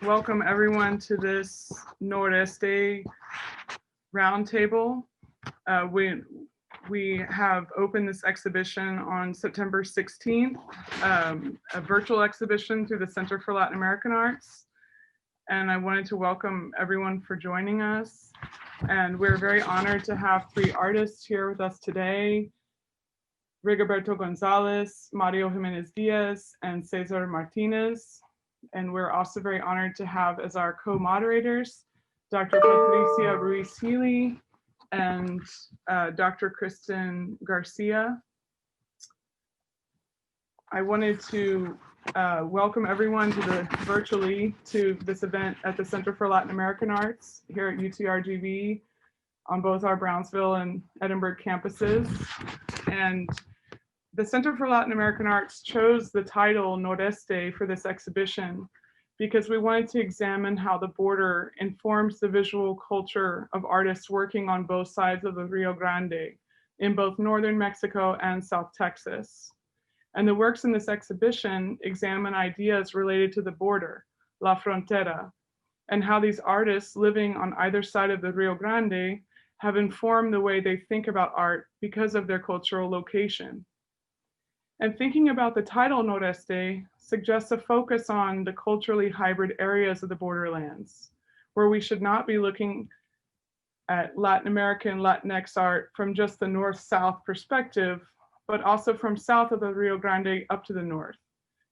welcome everyone to this Noreste roundtable. We have opened this exhibition on September 16th, a virtual exhibition through the Center for Latin American Arts. And I wanted to welcome everyone for joining us. And we're very honored to have three artists here with us today: Rigoberto Gonzalez, Mario Jimenez Diaz, and Cesar Martinez. And we're also very honored to have as our co-moderators, Dr. Patricia Ruiz-Healy and Dr. Christen García. I wanted to welcome everyone virtually to this event at the Center for Latin American Arts here at UTRGV on both our Brownsville and Edinburg campuses. And the Center for Latin American Arts chose the title Noreste for this exhibition because we wanted to examine how the border informs the visual culture of artists working on both sides of the Rio Grande in both northern Mexico and South Texas. And the works in this exhibition examine ideas related to the border, la frontera, and how these artists living on either side of the Rio Grande have informed the way they think about art because of their cultural location. And thinking about the title Noreste suggests a focus on the culturally hybrid areas of the borderlands, where we should not be looking at Latin American Latinx art from just the north-south perspective, but also from south of the Rio Grande up to the north,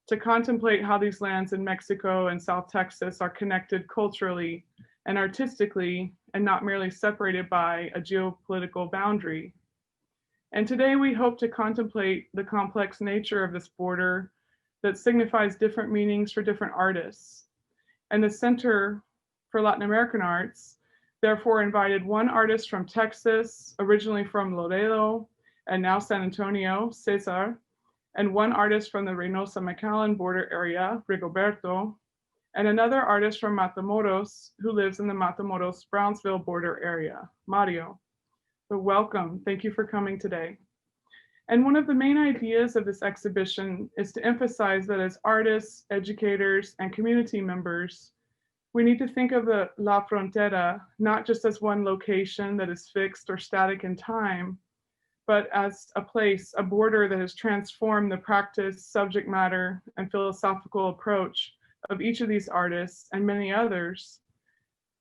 to contemplate how these lands in Mexico and South Texas are connected culturally and artistically, and not merely separated by a geopolitical boundary. And today we hope to contemplate the complex nature of this border that signifies different meanings for different artists. And the Center for Latin American Arts therefore invited one artist from Texas, originally from Laredo, and now San Antonio, Cesar, and one artist from the Reynosa-McAllen border area, Rigoberto, and another artist from Matamoros who lives in the Matamoros-Brownsville border area, Mario. So welcome, thank you for coming today. And one of the main ideas of this exhibition is to emphasize that as artists, educators, and community members, we need to think of the La Frontera not just as one location that is fixed or static in time, but as a place, a border that has transformed the practice, subject matter, and philosophical approach of each of these artists and many others,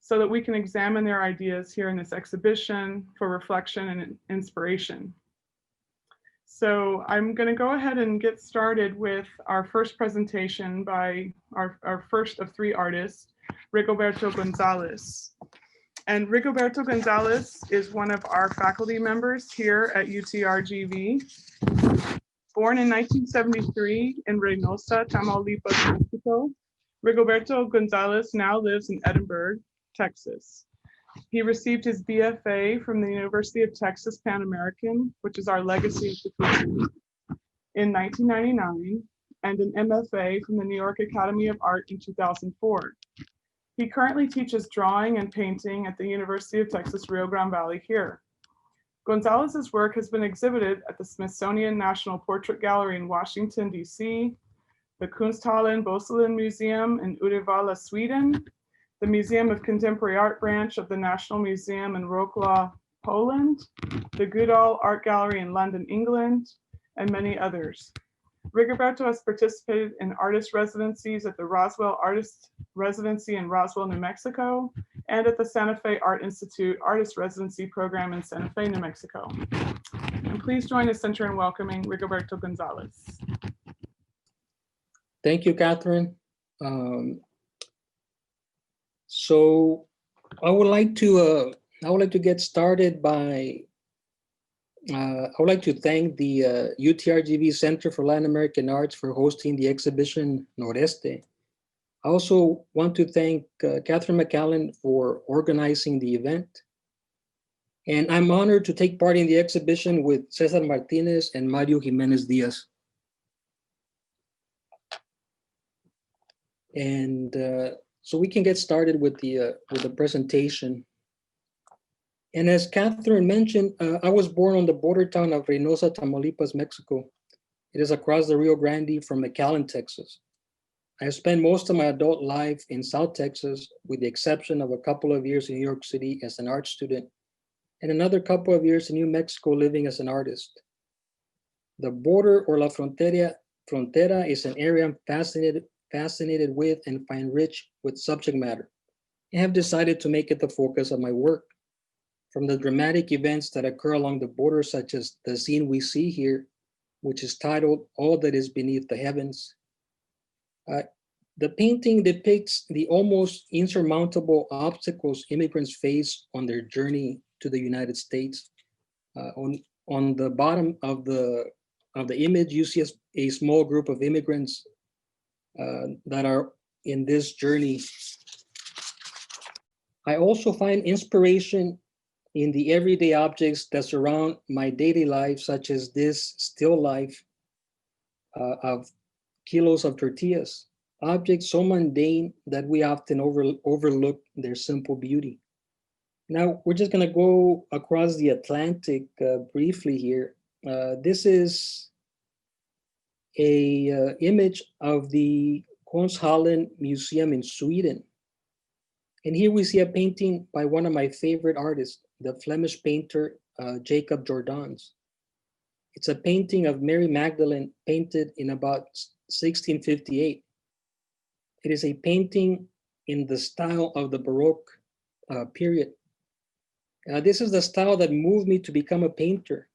so that we can examine their ideas here in this exhibition for reflection and inspiration. So I'm going to go ahead and get started with our first presentation by our first of three artists, Rigoberto Gonzalez. And Rigoberto Gonzalez is one of our faculty members here at UTRGV. Born in 1973 in Reynosa, Tamaulipas, Mexico, Rigoberto Gonzalez now lives in Edinburg, Texas. He received his BFA from the University of Texas Pan American, which is our legacy institution, in 1999, and an MFA from the New York Academy of Art in 2004. He currently teaches drawing and painting at the University of Texas Rio Grande Valley here. Gonzalez's work has been exhibited at the Smithsonian National Portrait Gallery in Washington, D.C., the Kunsthallen Bosselen Museum in Uddevalla, Sweden, the Museum of Contemporary Art branch of the National Museum in Wrocław, Poland, the Goodall Art Gallery in London, England, and many others. Rigoberto has participated in artist residencies at the Roswell Artist Residency in Roswell, New Mexico, and at the Santa Fe Art Institute Artist Residency Program in Santa Fe, New Mexico. And please join the center in welcoming Rigoberto Gonzalez. Thank you, Catherine. So I would like to get started by I would like to thank the UTRGV Center for Latin American Arts for hosting the exhibition Noreste. I also want to thank Catherine McAllen for organizing the event. And I'm honored to take part in the exhibition with Cesar Martinez and Mario Jimenez Diaz. And so we can get started with the presentation. And as Catherine mentioned, I was born on the border town of Reynosa, Tamaulipas, Mexico. It is across the Rio Grande from McAllen, Texas. I spent most of my adult life in South Texas, with the exception of a couple of years in New York City as an art student, and another couple of years in New Mexico living as an artist. The border, or la frontera, is an area I'm fascinated with and find rich with subject matter. I have decided to make it the focus of my work. From the dramatic events that occur along the border, such as the scene we see here, which is titled All That Is Beneath the Heavens. The painting depicts the almost insurmountable obstacles immigrants face on their journey to the United States. On the bottom of the image, you see a small group of immigrants that are in this journey. I also find inspiration in the everyday objects that surround my daily life, such as this still life of kilos of tortillas, objects so mundane that we often overlook their simple beauty. Now, we're just gonna go across the Atlantic briefly here. This is a image of the Konsthallen Museum in Sweden. And here we see a painting by one of my favorite artists, the Flemish painter, Jacob Jordaens. It's a painting of Mary Magdalene painted in about 1658. It is a painting in the style of the Baroque period. This is the style that moved me to become a painter.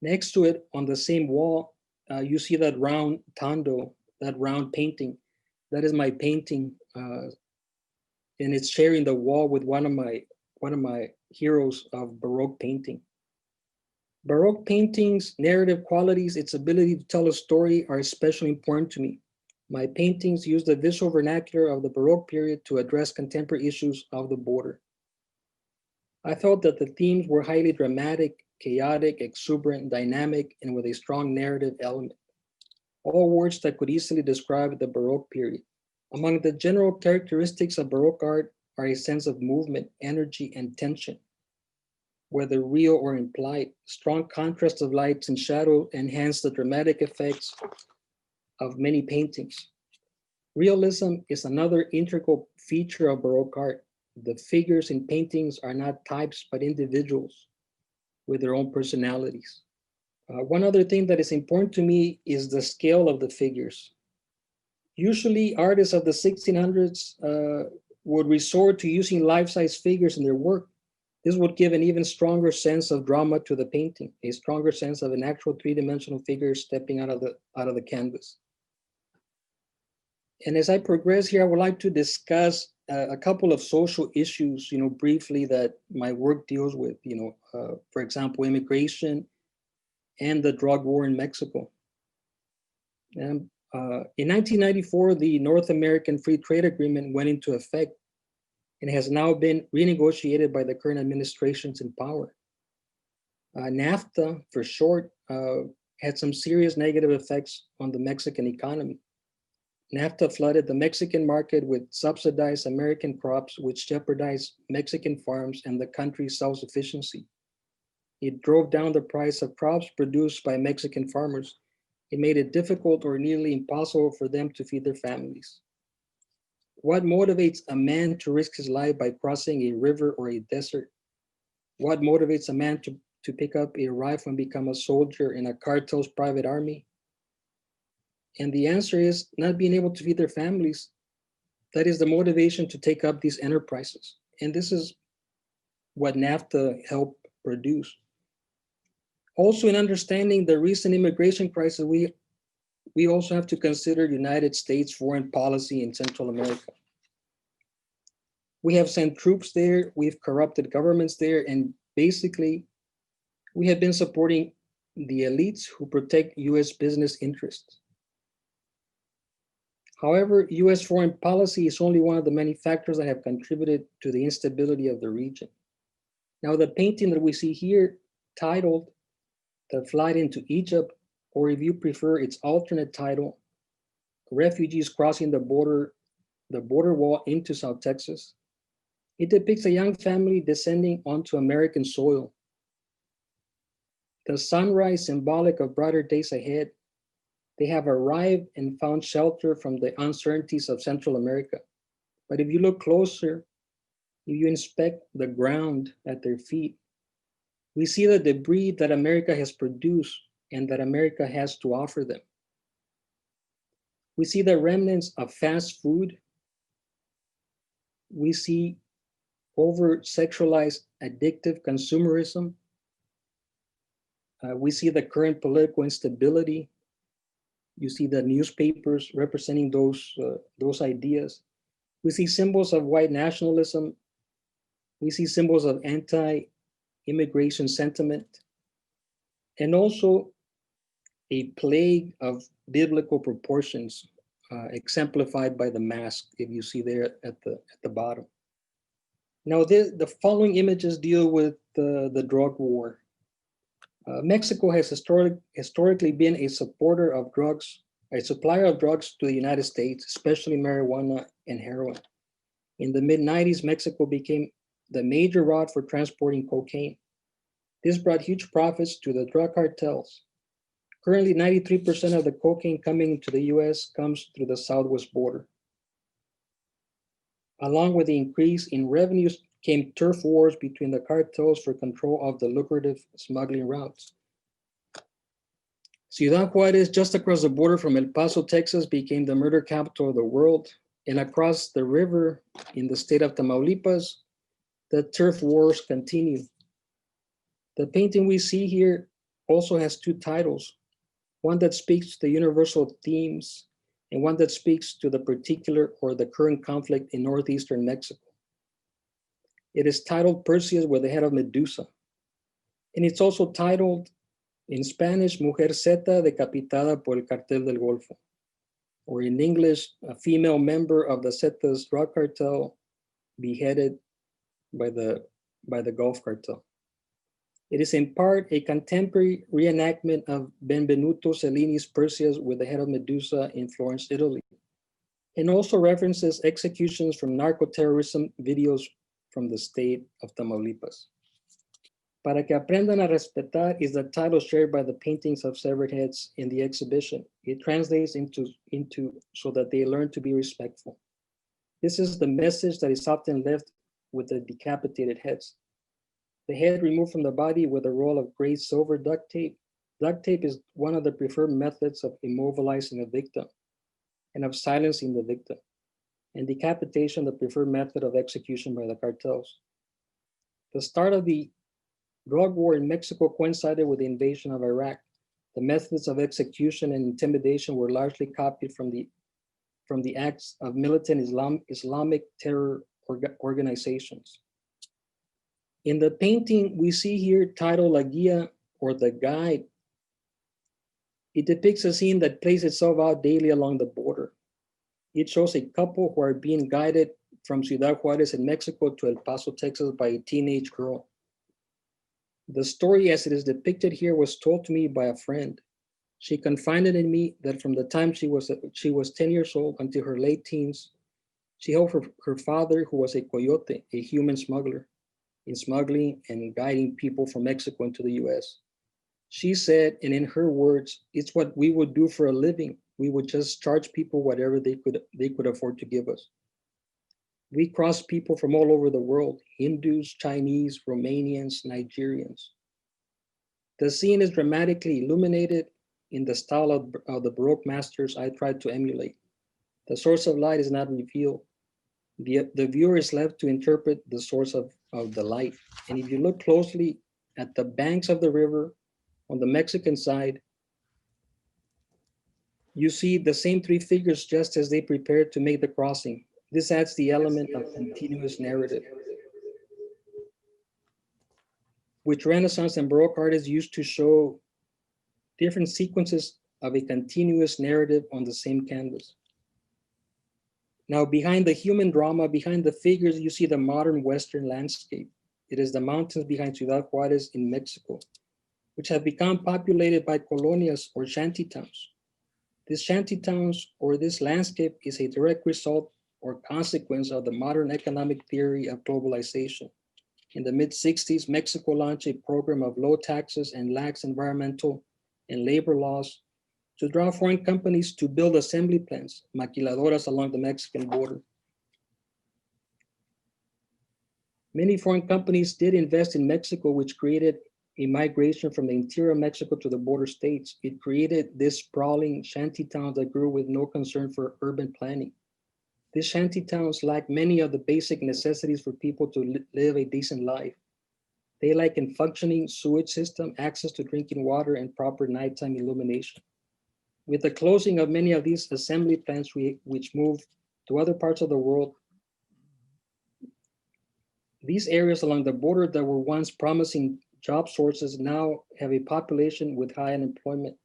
Next to it, on the same wall, you see that round tondo, that round painting. That is my painting, and it's sharing the wall with one of my heroes of Baroque painting. Baroque painting's narrative qualities, its ability to tell a story, are especially important to me. My paintings use the visual vernacular of the Baroque period to address contemporary issues of the border. I felt that the themes were highly dramatic, chaotic, exuberant, dynamic, and with a strong narrative element. All words that could easily describe the Baroque period. Among the general characteristics of Baroque art are a sense of movement, energy, and tension. Whether real or implied, strong contrast of lights and shadow enhance the dramatic effects of many paintings. Realism is another integral feature of Baroque art. The figures in paintings are not types, but individuals with their own personalities. One other thing that is important to me is the scale of the figures. Usually, artists of the 1600s would resort to using life-size figures in their work. This would give an even stronger sense of drama to the painting, a stronger sense of an actual three-dimensional figure stepping out of the canvas. And as I progress here, I would like to discuss a couple of social issues, briefly, that my work deals with, for example, immigration and the drug war in Mexico. And in 1994, the North American Free Trade Agreement went into effect and has now been renegotiated by the current administrations in power. NAFTA, for short, had some serious negative effects on the Mexican economy. NAFTA flooded the Mexican market with subsidized American crops, which jeopardized Mexican farms and the country's self-sufficiency. It drove down the price of crops produced by Mexican farmers. It made it difficult or nearly impossible for them to feed their families. What motivates a man to risk his life by crossing a river or a desert? What motivates a man to pick up a rifle and become a soldier in a cartel's private army? And the answer is not being able to feed their families. That is the motivation to take up these enterprises. And this is what NAFTA helped produce. Also, in understanding the recent immigration crisis, we also have to consider United States foreign policy in Central America. We have sent troops there, we've corrupted governments there, and basically, we have been supporting the elites who protect US business interests. However, US foreign policy is only one of the many factors that have contributed to the instability of the region. Now, the painting that we see here, titled The Flight into Egypt, or if you prefer its alternate title, Refugees Crossing the Border Wall into South Texas, it depicts a young family descending onto American soil. The sunrise, symbolic of brighter days ahead, They have arrived and found shelter from the uncertainties of Central America. But if you look closer, if you inspect the ground at their feet, we see the debris that America has produced and that America has to offer them. We see the remnants of fast food. We see over-sexualized, addictive consumerism. We see the current political instability. You see the newspapers representing those ideas. We see symbols of white nationalism. We see symbols of anti-immigration sentiment, and also a plague of biblical proportions, exemplified by the mask, if you see there at the bottom. Now, the following images deal with the drug war. Mexico has historically been a supporter of drugs, a supplier of drugs to the United States, especially marijuana and heroin. In the mid-90s, Mexico became the major route for transporting cocaine. This brought huge profits to the drug cartels. Currently, 93% of the cocaine coming into the US comes through the southwest border. Along with the increase in revenues came turf wars between the cartels for control of the lucrative smuggling routes. Ciudad Juarez, just across the border from El Paso, Texas, became the murder capital of the world. And across the river in the state of Tamaulipas, the turf wars continue. The painting we see here also has two titles, one that speaks to the universal themes and one that speaks to the particular or the current conflict in northeastern Mexico. It is titled Perseus with the head of Medusa. And it's also titled in Spanish, Mujer Zeta decapitada por el cartel del Golfo, or in English, a female member of the Zetas drug cartel beheaded by the Gulf cartel. It is in part a contemporary reenactment of Benvenuto Cellini's Perseus with the head of Medusa in Florence, Italy, and also references executions from narco-terrorism videos from the state of Tamaulipas. Para que aprendan a respetar is the title shared by the paintings of severed heads in the exhibition. It translates into so that they learn to be respectful. This is the message that is often left with the decapitated heads. The head removed from the body with a roll of gray silver duct tape. Duct tape is one of the preferred methods of immobilizing a victim and of silencing the victim, and decapitation the preferred method of execution by the cartels. The start of the drug war in Mexico coincided with the invasion of Iraq. The methods of execution and intimidation were largely copied from the acts of militant Islamic terror organizations. In the painting we see here titled La Guía, or The Guide, it depicts a scene that plays itself out daily along the border. It shows a couple who are being guided from Ciudad Juarez in Mexico to El Paso, Texas by a teenage girl. The story as it is depicted here was told to me by a friend. She confided in me that from the time she was 10 years old until her late teens, she helped her father, who was a coyote, a human smuggler, in smuggling and guiding people from Mexico into the US. She said, and in her words, it's what we would do for a living. We would just charge people whatever they could afford to give us. We crossed people from all over the world, Hindus, Chinese, Romanians, Nigerians. The scene is dramatically illuminated in the style of the Baroque masters I tried to emulate. The source of light is not revealed. The viewer is left to interpret the source of the light. And if you look closely at the banks of the river on the Mexican side, you see the same three figures just as they prepared to make the crossing. This adds the element of continuous narrative, which Renaissance and Baroque artists used to show different sequences of a continuous narrative on the same canvas. Now, behind the human drama, behind the figures, you see the modern Western landscape. It is the mountains behind Ciudad Juarez in Mexico, which have become populated by colonias or shantytowns. These shantytowns or this landscape is a direct result or consequence of the modern economic theory of globalization. In the mid-60s, Mexico launched a program of low taxes and lax environmental and labor laws to draw foreign companies to build assembly plants, maquiladoras along the Mexican border. Many foreign companies did invest in Mexico, which created a migration from the interior of Mexico to the border states. It created this sprawling shanty town that grew with no concern for urban planning. These shanty towns lack many of the basic necessities for people to live a decent life. They lack a functioning sewage system, access to drinking water, and proper nighttime illumination. With the closing of many of these assembly plants, which moved to other parts of the world, these areas along the border that were once promising job sources now have a population with high unemployment.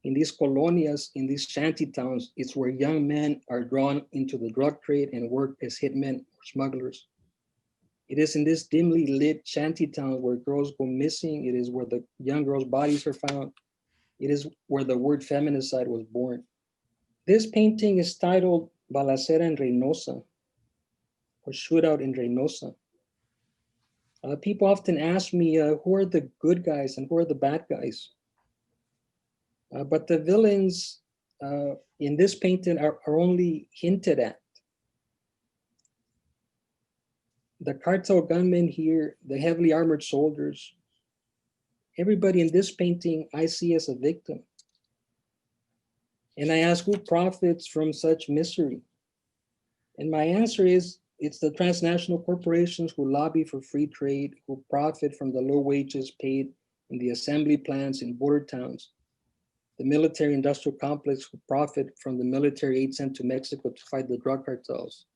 In these colonias, in these shanty towns, it's where young men are drawn into the drug trade and work as hitmen or smugglers. It is in this dimly lit shanty town where girls go missing. It is where the young girls' bodies are found. It is where the word feminicide was born. This painting is titled Vallasera en Reynosa, or Shootout in Reynosa. People often ask me, who are the good guys and who are the bad guys? But the villains in this painting are only hinted at. The cartel gunmen here, the heavily armored soldiers, everybody in this painting I see as a victim. And I ask, who profits from such misery? And my answer is, it's the transnational corporations who lobby for free trade, who profit from the low wages paid in the assembly plants in border towns, the military industrial complex who profit from the military aid sent to Mexico to fight the drug cartels.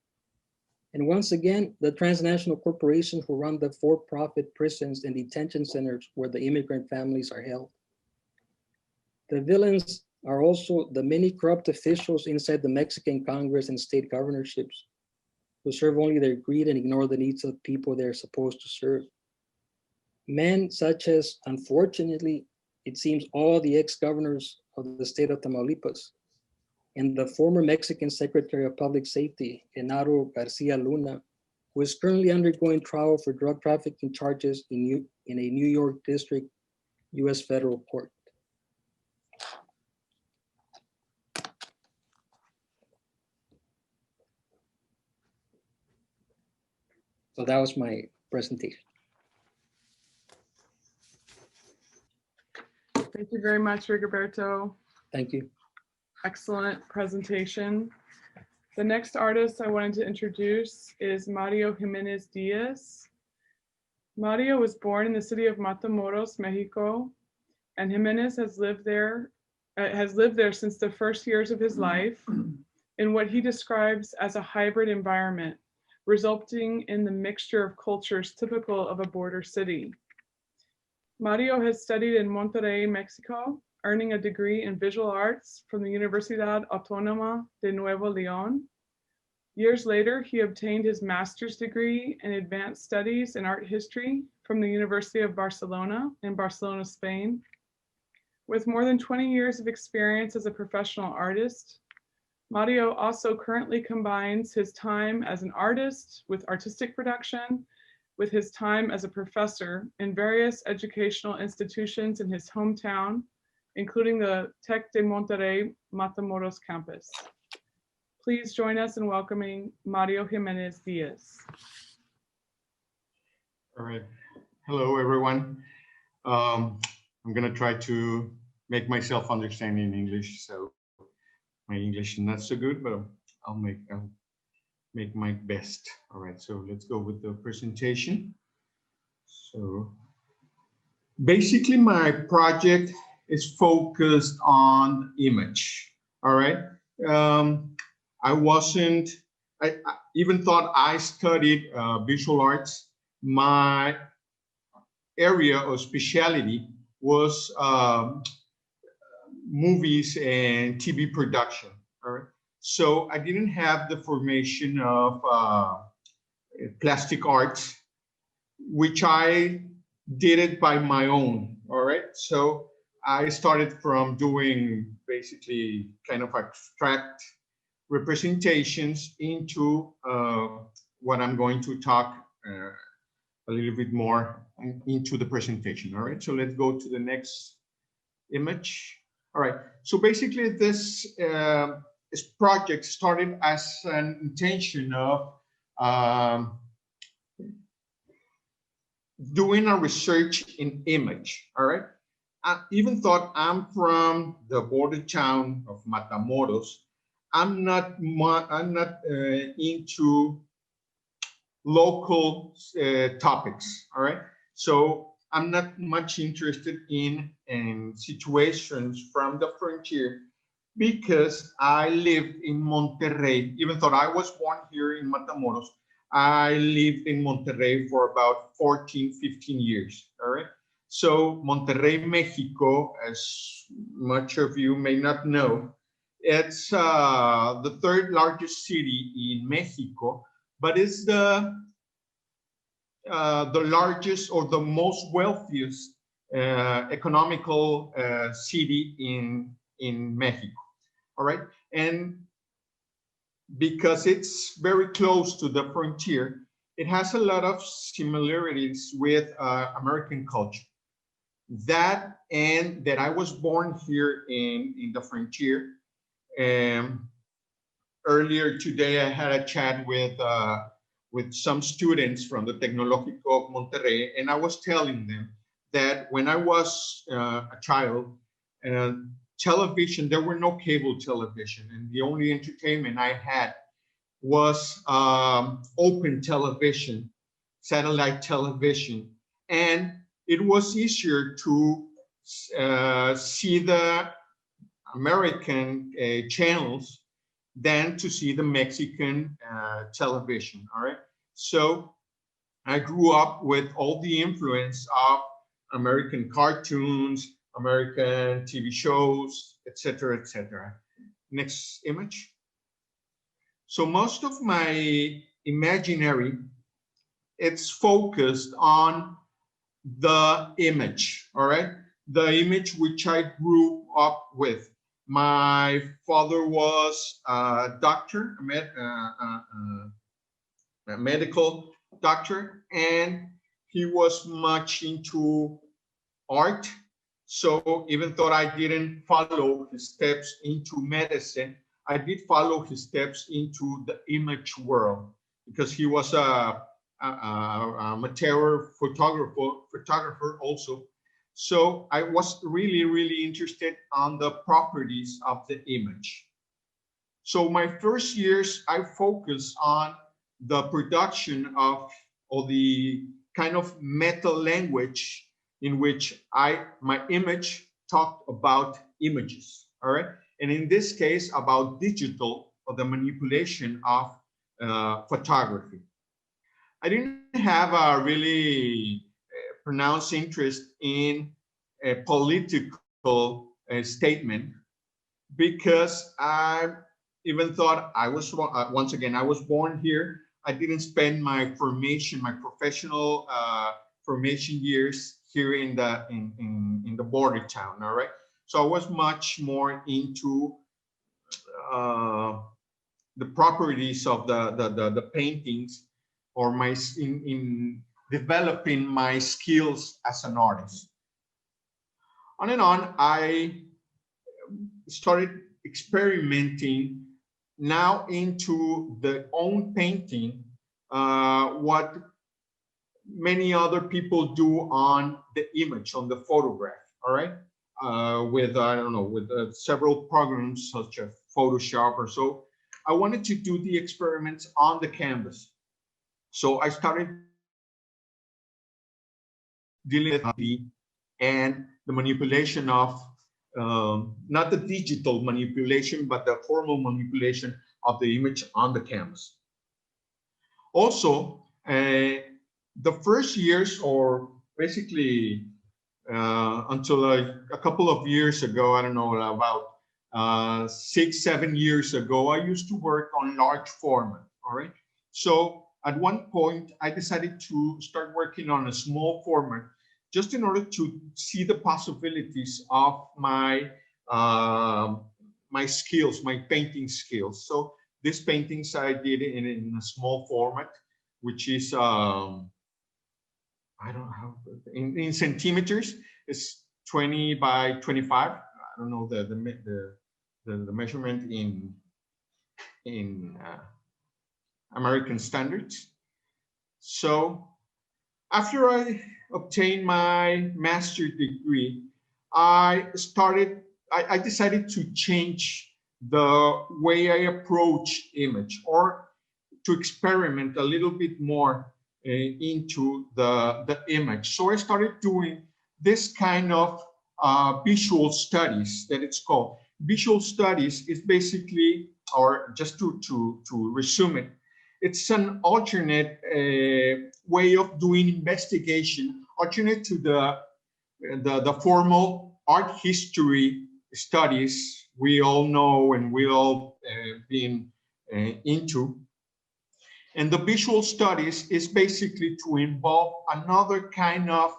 And once again, the transnational corporations who run the for-profit prisons and detention centers where the immigrant families are held. The villains are also the many corrupt officials inside the Mexican Congress and state governorships who serve only their greed and ignore the needs of people they're supposed to serve. Men such as, unfortunately, it seems all the ex-governors of the state of Tamaulipas and the former Mexican Secretary of Public Safety, Genaro Garcia Luna, who is currently undergoing trial for drug trafficking charges in a New York District U.S. federal court. So that was my presentation. Thank you very much, Rigoberto. Thank you. Excellent presentation. The next artist I wanted to introduce is Mario Jimenez Diaz. Mario was born in the city of Matamoros, Mexico, and Jimenez has lived there since the first years of his life in what he describes as a hybrid environment, resulting in the mixture of cultures typical of a border city. Mario has studied in Monterrey, Mexico, earning a degree in visual arts from the Universidad Autónoma de Nuevo León. Years later, he obtained his master's degree in advanced studies in art history from the University of Barcelona in Barcelona, Spain. With more than 20 years of experience as a professional artist, Mario also currently combines his time as an artist with artistic production, with his time as a professor in various educational institutions in his hometown, including the Tec de Monterrey Matamoros campus. Please join us in welcoming Mario Jimenez Diaz. All right. Hello, everyone. I'm going to try to make myself understand in English. So my English is not so good, but I'll make my best. All right. So let's go with the presentation. So basically, my project is focused on image. All right. I even thought I studied visual arts. My area of specialty was movies and TV production. All right. So I didn't have the formation of plastic arts, which I did it by my own. All right. So I started from doing basically kind of abstract representations into what I'm going to talk a little bit more into the presentation. All right. So let's go to the next image. All right. So basically, this project started as an intention of doing a research in image. All right. I even thought I'm from the border town of Matamoros. I'm not into local topics. All right. So I'm not much interested in situations from the frontier because I lived in Monterrey. Even though I was born here in Matamoros, I lived in Monterrey for about 14, 15 years. All right. So Monterrey, Mexico, as much of you may not know, it's the third largest city in Mexico, but it's the largest or the most wealthiest economical city in Mexico. All right. And because it's very close to the frontier, it has a lot of similarities with American culture. That and that I was born here in the frontier. Earlier today, I had a chat with some students from the Tecnológico of Monterrey, and I was telling them that when I was a child, television, there were no cable television, and the only entertainment I had was open television, satellite television, and it was easier to see the American channels than to see the Mexican television. All right. So I grew up with all the influence of American cartoons, American TV shows, etc., etc. Next image. So most of my imaginary, it's focused on the image, all right? The image which I grew up with. My father was a doctor, a medical doctor, and he was much into art. So even though I didn't follow his steps into medicine, I did follow his steps into the image world because he was a amateur photographer also. So I was really, really interested on the properties of the image. So my first years, I focused on the production of the kind of meta language in which my image talked about images, all right? And in this case, about digital or the manipulation of photography. I didn't have a really pronounced interest in a political statement because I even thought I was, once again, I was born here. I didn't spend my formation, my professional formation years here in the border town, all right? So I was much more into the properties of the paintings or in developing my skills as an artist. On and on, I started experimenting now into the own painting, what many other people do on the image, on the photograph, all right? With, I don't know, with several programs such as Photoshop or so. I wanted to do the experiments on the canvas. So I started dealing with and the manipulation of, not the digital manipulation, but the formal manipulation of the image on the canvas. Also, the first years, or basically until a couple of years ago, I don't know, about 6, 7 years ago, I used to work on large format, all right? So at one point, I decided to start working on a small format just in order to see the possibilities of my my skills, my painting skills. So these paintings I did in a small format, which is I don't know how in centimeters. It's 20 by 25. don't know the measurement in American standards. So after I obtained my master's degree, I decided to change the way I approach image, or to experiment a little bit more into the image. So I started doing this kind of visual studies that it's called. Visual studies is basically, or just to resume it, it's an alternate way of doing investigation, alternate to the formal art history studies we all know and we all been into. And the visual studies is basically to involve another kind of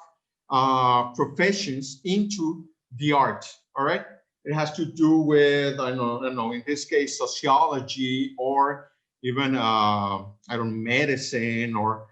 professions into the art, all right? It has to do with, I don't know, in this case, sociology, or even, I don't know, medicine, or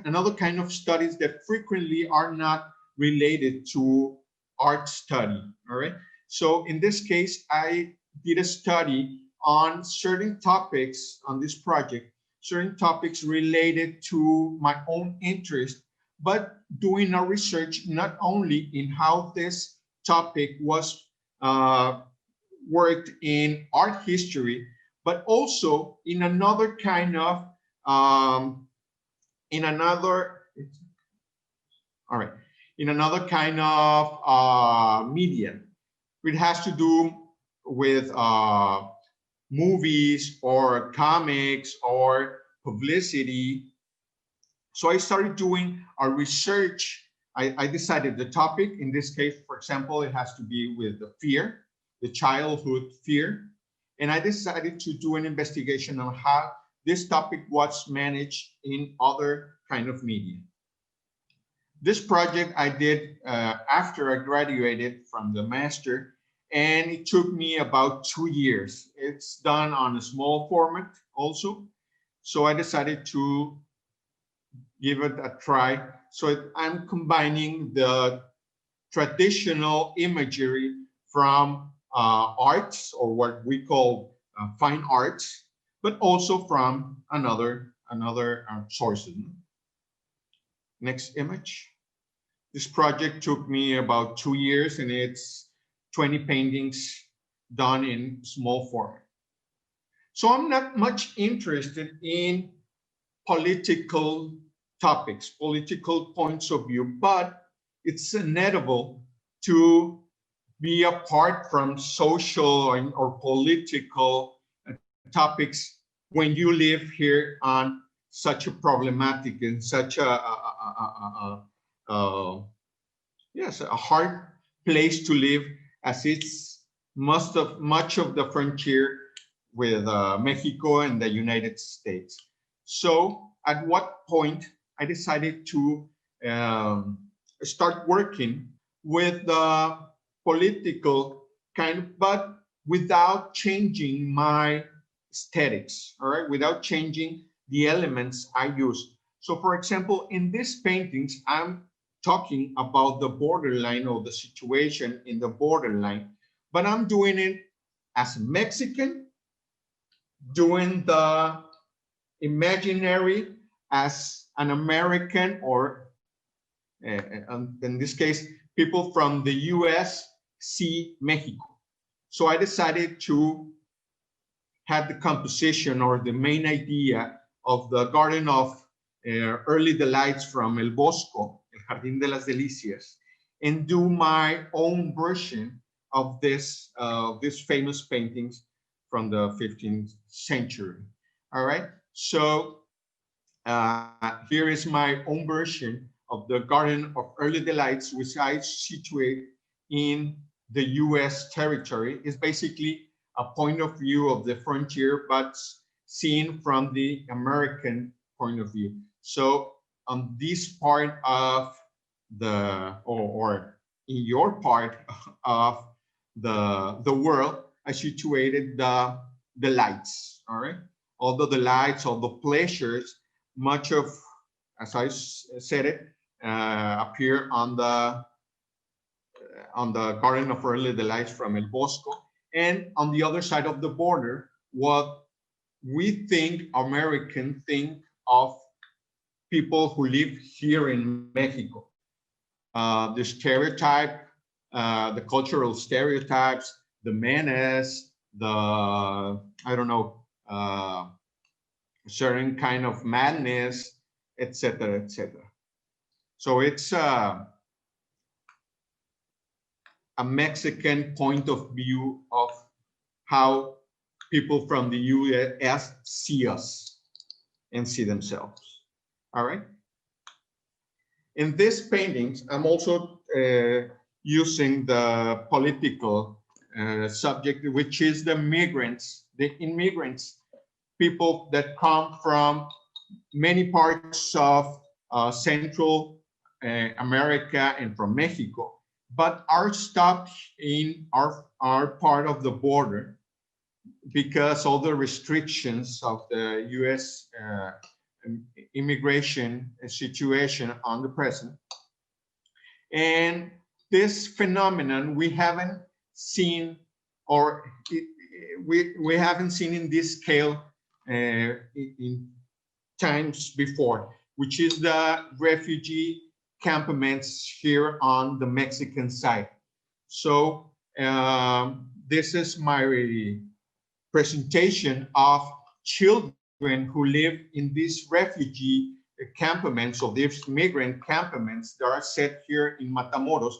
another kind of studies that frequently are not related to art study, all right? So in this case, I did a study on certain topics on this project, certain topics related to my own interest, but doing a research not only in how this topic was worked in art history, but also in another kind of, in another kind of medium. It has to do with movies or comics or publicity. So I started doing a research. I decided the topic, in this case, for example, it has to be with the fear, the childhood fear. And I decided to do an investigation on how this topic was managed in other kind of media. This project I did after I graduated from the master, and it took me about 2 years. It's done on a small format also. So I decided to give it a try. So I'm combining the traditional imagery from arts, or what we call fine arts, but also from another sources. Next image. This project took me about 2 years, and it's 20 paintings done in small format. So I'm not much interested in political topics, political points of view, but it's inevitable to be apart from social or political topics when you live here on such a problematic and such a hard place to live, as it's much of the frontier with Mexico and the United States. So at what point I decided to start working with the political kind, but without changing my aesthetics, all right, without changing the elements I use. So for example, in these paintings, I'm talking about the borderline, or the situation in the borderline, but I'm doing it as a Mexican, doing the imaginary as an American, or in this case, people from the US see Mexico. So I decided to have the composition, or the main idea of the Garden of Early Delights from El Bosco, El Jardín de las Delicias, and do my own version of this famous paintings from the 15th century. All right, so here is my own version of the Garden of Early Delights, which I situate in the US territory. It's basically a point of view of the frontier, but seen from the American point of view. So on this part of the, or in your part of the world, I situated the lights, all right? Although the lights, all the pleasures, much of, as I said it, appear on the on the Garden of Early Delights from El Bosco, and on the other side of the border, what we think Americans think of people who live here in Mexico. The stereotype, the cultural stereotypes, the menace, the, I don't know, certain kind of madness, etc., etc. So it's a Mexican point of view of how people from the US see us and see themselves. All right. In these paintings, I'm also using the political subject, which is the immigrants, people that come from many parts of Central America and from Mexico, but are stopped in our part of the border because all the restrictions of the US immigration situation on the present. And this phenomenon we haven't seen, or we haven't seen in this scale in times before, which is the refugee campaments here on the Mexican side. So this is my presentation of children who live in these refugee campaments, or these migrant campaments that are set here in Matamoros.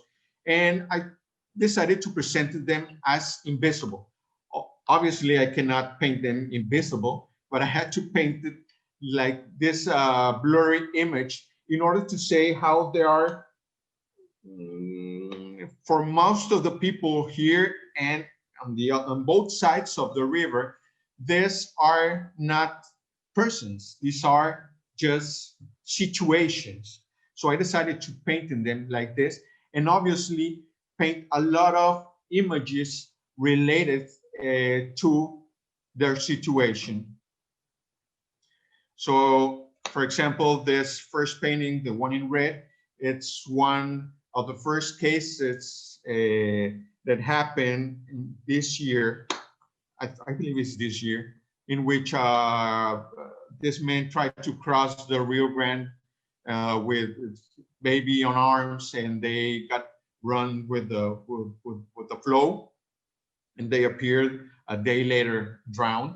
And I decided to present them as invisible. Obviously, I cannot paint them invisible, but I had to paint it like this blurry image in order to say how they are, for most of the people here and on both sides of the river, these are not persons. These are just situations. So I decided to paint them like this, and obviously paint a lot of images related to their situation. So, for example, this first painting, the one in red, it's one of the first cases that happened this year. I believe it's this year, in which this man tried to cross the Rio Grande with baby on arms, and they got run with the flow, and they appeared a day later drowned.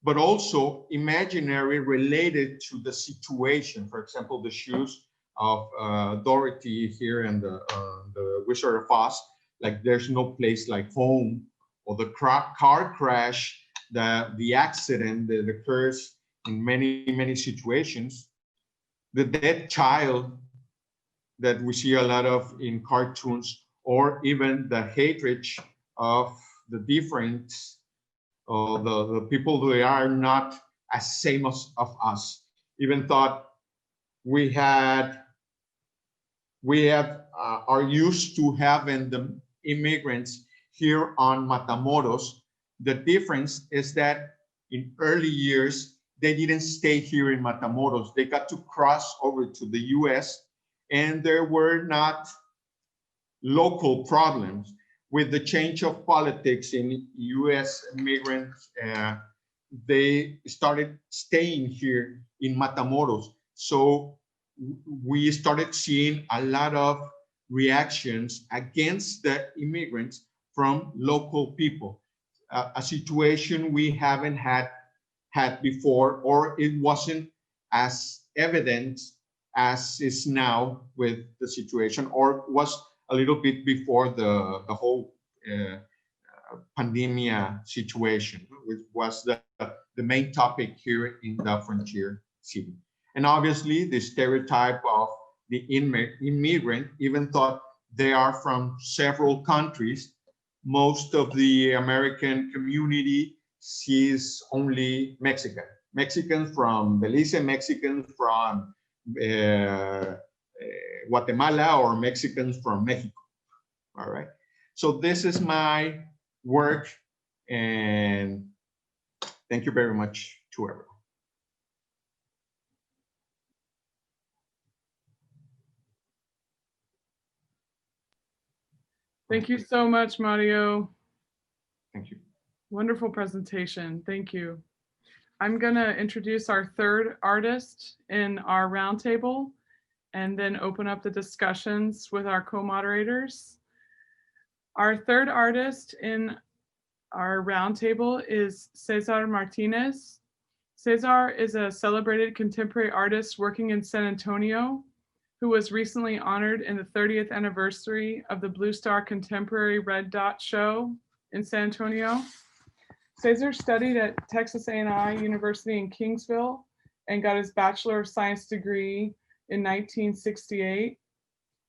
But also imaginary related to the situation. For example, the shoes of Dorothy here and the Wizard of Oz, like there's no place like home, or the car crash, the accident that occurs in many situations, the dead child that we see a lot of in cartoons, or even the hatred of the difference, or the people who are not as same as of us. Even thought we are used to having the immigrants here on Matamoros. The difference is that in early years, they didn't stay here in Matamoros. They got to cross over to the US, and there were not local problems. With the change of politics in US immigrants, they started staying here in Matamoros. So we started seeing a lot of reactions against the immigrants from local people, a situation we haven't had before, or it wasn't as evident as is now with the situation, or was a little bit before the whole pandemia situation, which was the main topic here in the frontier city. And obviously the stereotype of the immigrant, even thought they are from several countries. Most of the American community sees only Mexican. Mexicans from Belize, Mexicans from Guatemala, or Mexicans from Mexico. All right. So this is my work, and thank you very much to everyone. Thank you so much, Mario. Thank you. Wonderful presentation. Thank you. I'm going to introduce our third artist in our roundtable and then open up the discussions with our co-moderators. Our third artist in our roundtable is Cesar Martinez. Cesar is a celebrated contemporary artist working in San Antonio, who was recently honored in the 30th anniversary of the Blue Star Contemporary Red Dot Show in San Antonio. Cesar studied at Texas A&I University in Kingsville and got his Bachelor of Science degree in 1968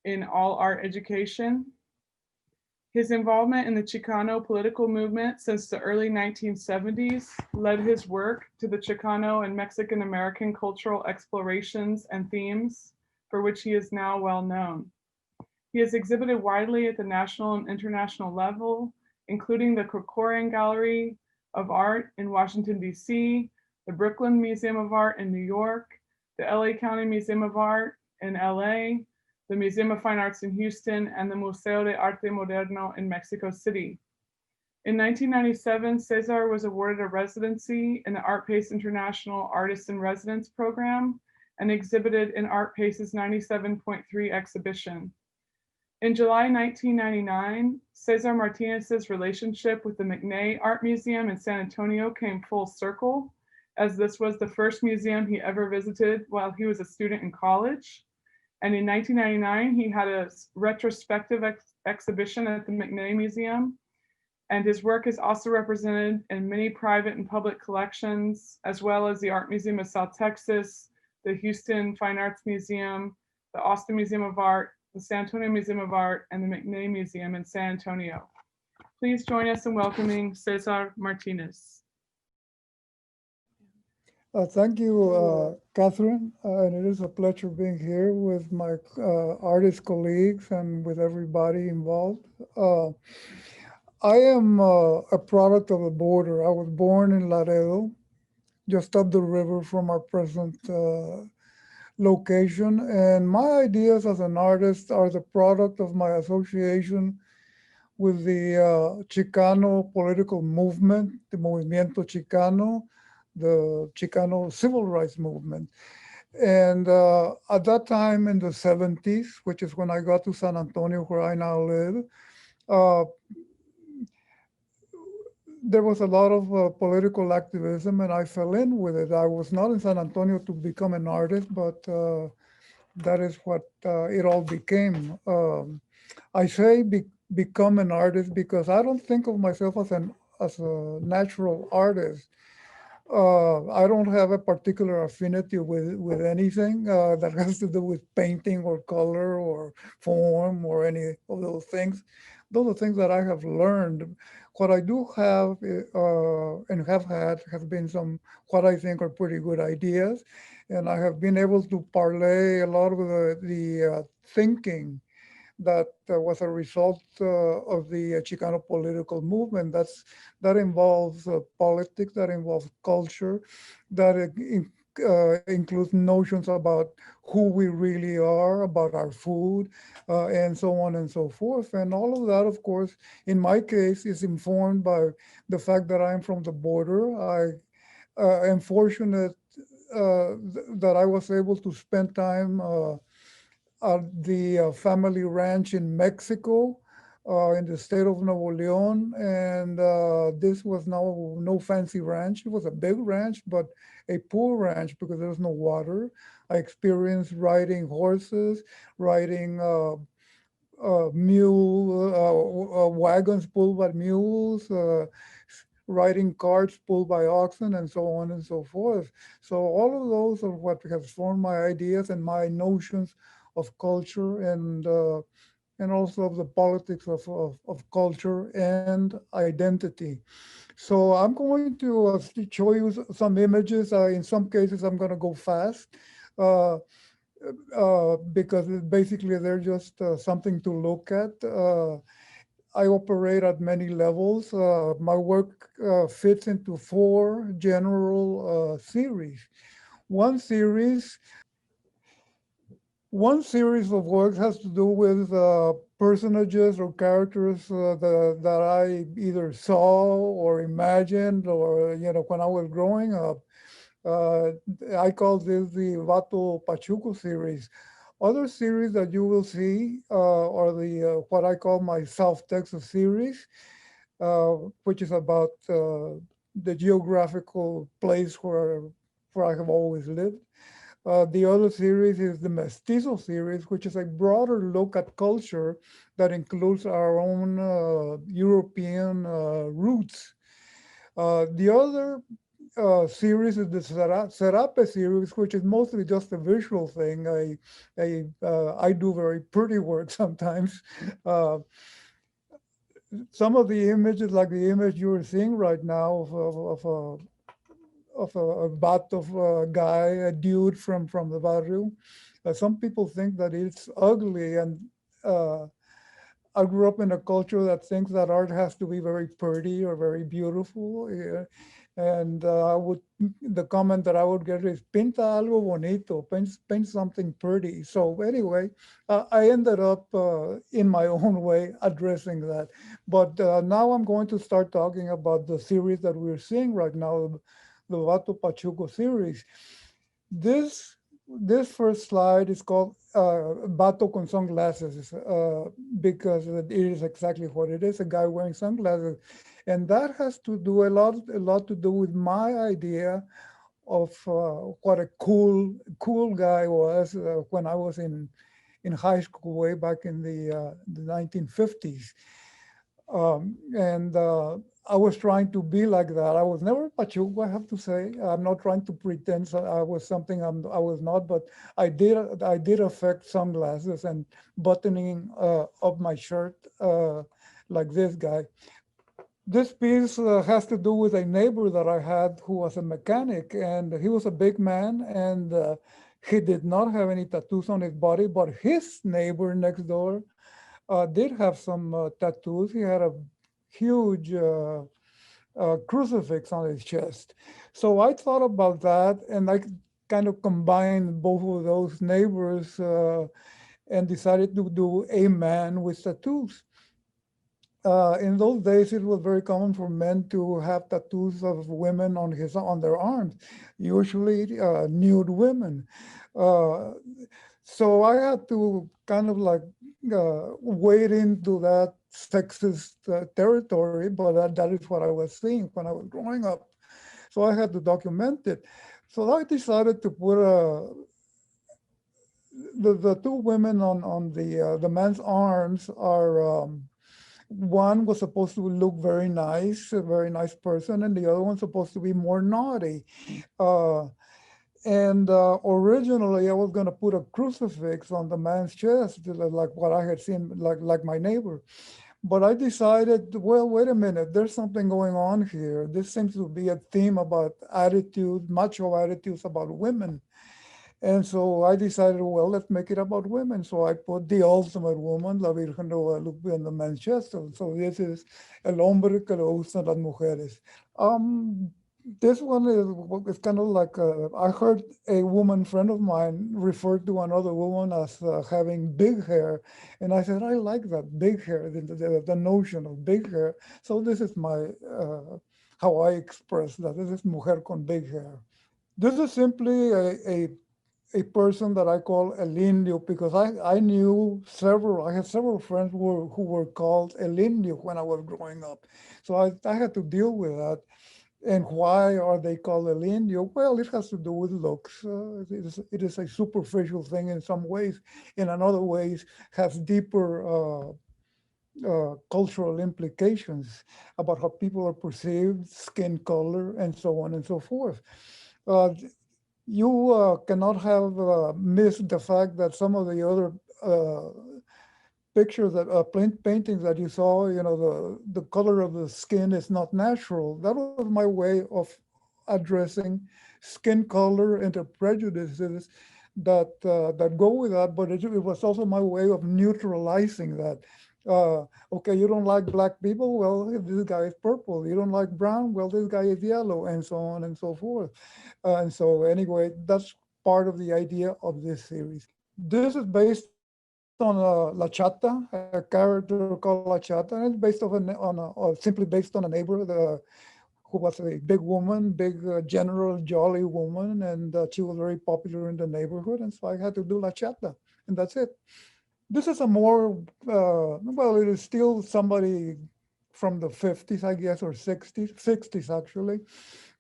in all art education. His involvement in the Chicano political movement since the early 1970s led his work to the Chicano and Mexican American cultural explorations and themes, for which he is now well known. He has exhibited widely at the national and international level, including the Corcoran Gallery of Art in Washington, D.C., the Brooklyn Museum of Art in New York, the LA County Museum of Art in LA, the Museum of Fine Arts in Houston, and the Museo de Arte Moderno in Mexico City. In 1997, Cesar was awarded a residency in the ArtPace International Artist in Residence program and exhibited in ArtPace's 97.3 exhibition. In July 1999, Cesar Martinez's relationship with the McNay Art Museum in San Antonio came full circle, as this was the first museum he ever visited while he was a student in college. And in 1999, he had a retrospective exhibition at the McNay Museum. And his work is also represented in many private and public collections, as well as the Art Museum of South Texas, the Houston Fine Arts Museum, the Austin Museum of Art, the San Antonio Museum of Art, and the McNay Museum in San Antonio. Please join us in welcoming Cesar Martinez. Thank you, Catherine, and it is a pleasure being here with my artist colleagues and with everybody involved. I am a product of the border. I was born in Laredo, just up the river from our present location, and my ideas as an artist are the product of my association with the Chicano political movement, the Movimiento Chicano, the Chicano civil rights movement. And at that time in the 70s, which is when I got to San Antonio, where I now live, there was a lot of political activism, and I fell in with it. I was not in San Antonio to become an artist, but that is what it all became. I say become an artist because I don't think of myself as a natural artist. I don't have a particular affinity with anything that has to do with painting or color or form or any of those things. Those are things that I have learned. What I do have and have had has been some what I think are pretty good ideas, and I have been able to parlay a lot of the thinking that was a result of the Chicano political movement. That involves politics, that involves culture, that includes notions about who we really are, about our food, and so on and so forth. And all of that, of course, in my case, is informed by the fact that I'm from the border. I am fortunate that I was able to spend time at the family ranch in Mexico, in the state of Nuevo León. And this was no fancy ranch. It was a big ranch, but a poor ranch because there was no water. I experienced riding horses, riding wagons pulled by mules, riding carts pulled by oxen, and so on and so forth. So all of those are what has formed my ideas and my notions of culture and also of the politics of culture and identity. So I'm going to show you some images. In some cases, I'm going to go fast because basically they're just something to look at. I operate at many levels. My work fits into 4 general series. One series of work has to do with personages or characters that I either saw or imagined, or when I was growing up. I call this the Vato Pachuco series. Other series that you will see are the what I call my South Texas series, which is about the geographical place where I have always lived. The other series is the Mestizo series, which is a broader look at culture that includes our own European roots. The other series is the Serape series, which is mostly just a visual thing. I do very pretty work sometimes. Some of the images, like the image you're seeing right now of a Bato guy, a dude from the barrio. Some people think that it's ugly, and I grew up in a culture that thinks that art has to be very pretty or very beautiful. Yeah. And the comment that I would get is pinta algo bonito, paint something pretty. So anyway, I ended up in my own way addressing that. But now I'm going to start talking about the series that we're seeing right now, the Vato Pachuco series. This first slide is called Vato con sunglasses because it is exactly what it is, a guy wearing sunglasses. And that has to do a lot to do with my idea of what a cool guy was when I was in high school way back in the 1950s. And I was trying to be like that. I was never Pachuco, I have to say. I'm not trying to pretend I was something I was not, but I did affect sunglasses and buttoning up my shirt like this guy. This piece has to do with a neighbor that I had who was a mechanic, and he was a big man, and he did not have any tattoos on his body, but his neighbor next door did have some tattoos. He had a huge crucifix on his chest. So I thought about that, and I kind of combined both of those neighbors and decided to do a man with tattoos. In those days, it was very common for men to have tattoos of women on their arms, usually nude women. So I had to kind of like wade into that sexist territory, but that is what I was seeing when I was growing up. So I had to document it. So I decided to put the two women on the man's arms are. One was supposed to look very nice, a very nice person, and the other one's supposed to be more naughty. Originally, I was going to put a crucifix on the man's chest, like what I had seen, like my neighbor. But I decided, well, wait a minute, there's something going on here. This seems to be a theme about attitude, macho attitudes about women. And so I decided, well, let's make it about women. So I put the ultimate woman, La Virgen de Guadalupe, on the man's chest. So this is El Hombre que le gustan las mujeres. This one is kind of like, I heard a woman friend of mine refer to another woman as having big hair. And I said, I like that, big hair, the notion of big hair. So this is my, how I express that. This is mujer con big hair. This is simply a person that I call El Indio because I had several friends who were called El Indio when I was growing up. So I had to deal with that. And why are they called El Indio? Well, it has to do with looks. It is a superficial thing in some ways. In other ways, has deeper cultural implications about how people are perceived, skin color, and so on and so forth. You cannot have missed the fact that some of the other pictures paintings that you saw, the color of the skin is not natural. That was my way of addressing skin color and the prejudices that go with that. But it was also my way of neutralizing that. Okay, you don't like black people? Well, this guy is purple. You don't like brown? Well, this guy is yellow, and so on and so forth. And so anyway, that's part of the idea of this series. This is based on La Chata, a character called La Chata, and it's based or simply based on a neighbor who was a big woman, big general, jolly woman, and she was very popular in the neighborhood, and so I had to do La Chata, and that's it. This is a more, well, it is still somebody from the 50s, I guess, or 60s actually.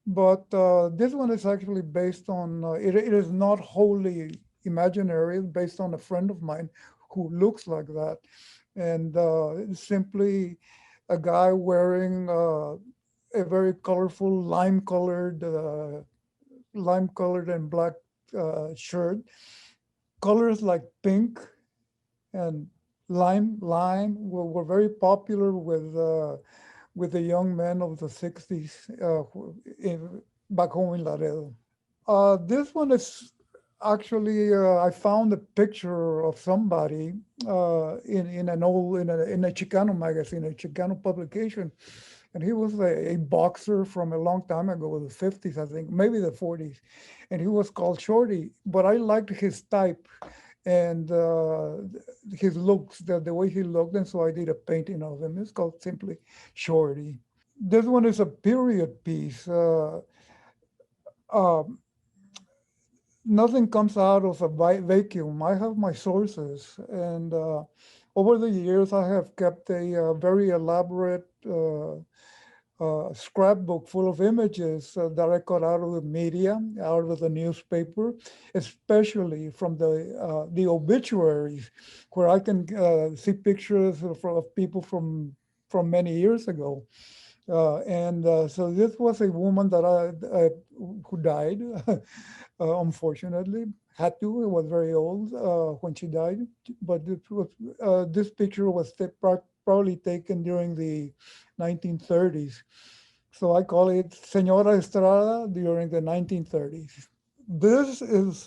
But this one is actually based on, it is not wholly imaginary, it's based on a friend of mine who looks like that. And it's simply a guy wearing a very colorful lime-colored and black shirt. Colors like pink and lime were very popular with the young men of the 60s back home in Laredo. This one is actually, I found a picture of somebody in a Chicano magazine, a Chicano publication. And he was a boxer from a long time ago, the 50s, I think, maybe the 40s. And he was called Shorty, but I liked his type and his looks, the way he looked. And so I did a painting of him. It's called simply Shorty. This one is a period piece. Nothing comes out of a vacuum. I have my sources. And over the years, I have kept a very elaborate scrapbook full of images that I got out of the media, out of the newspaper, especially from the obituaries, where I can see pictures of people from many years ago. So this was a woman that who died, unfortunately, had to. It was very old when she died, but this picture was probably taken during the 1930s. So I call it Señora Estrada during the 1930s. This is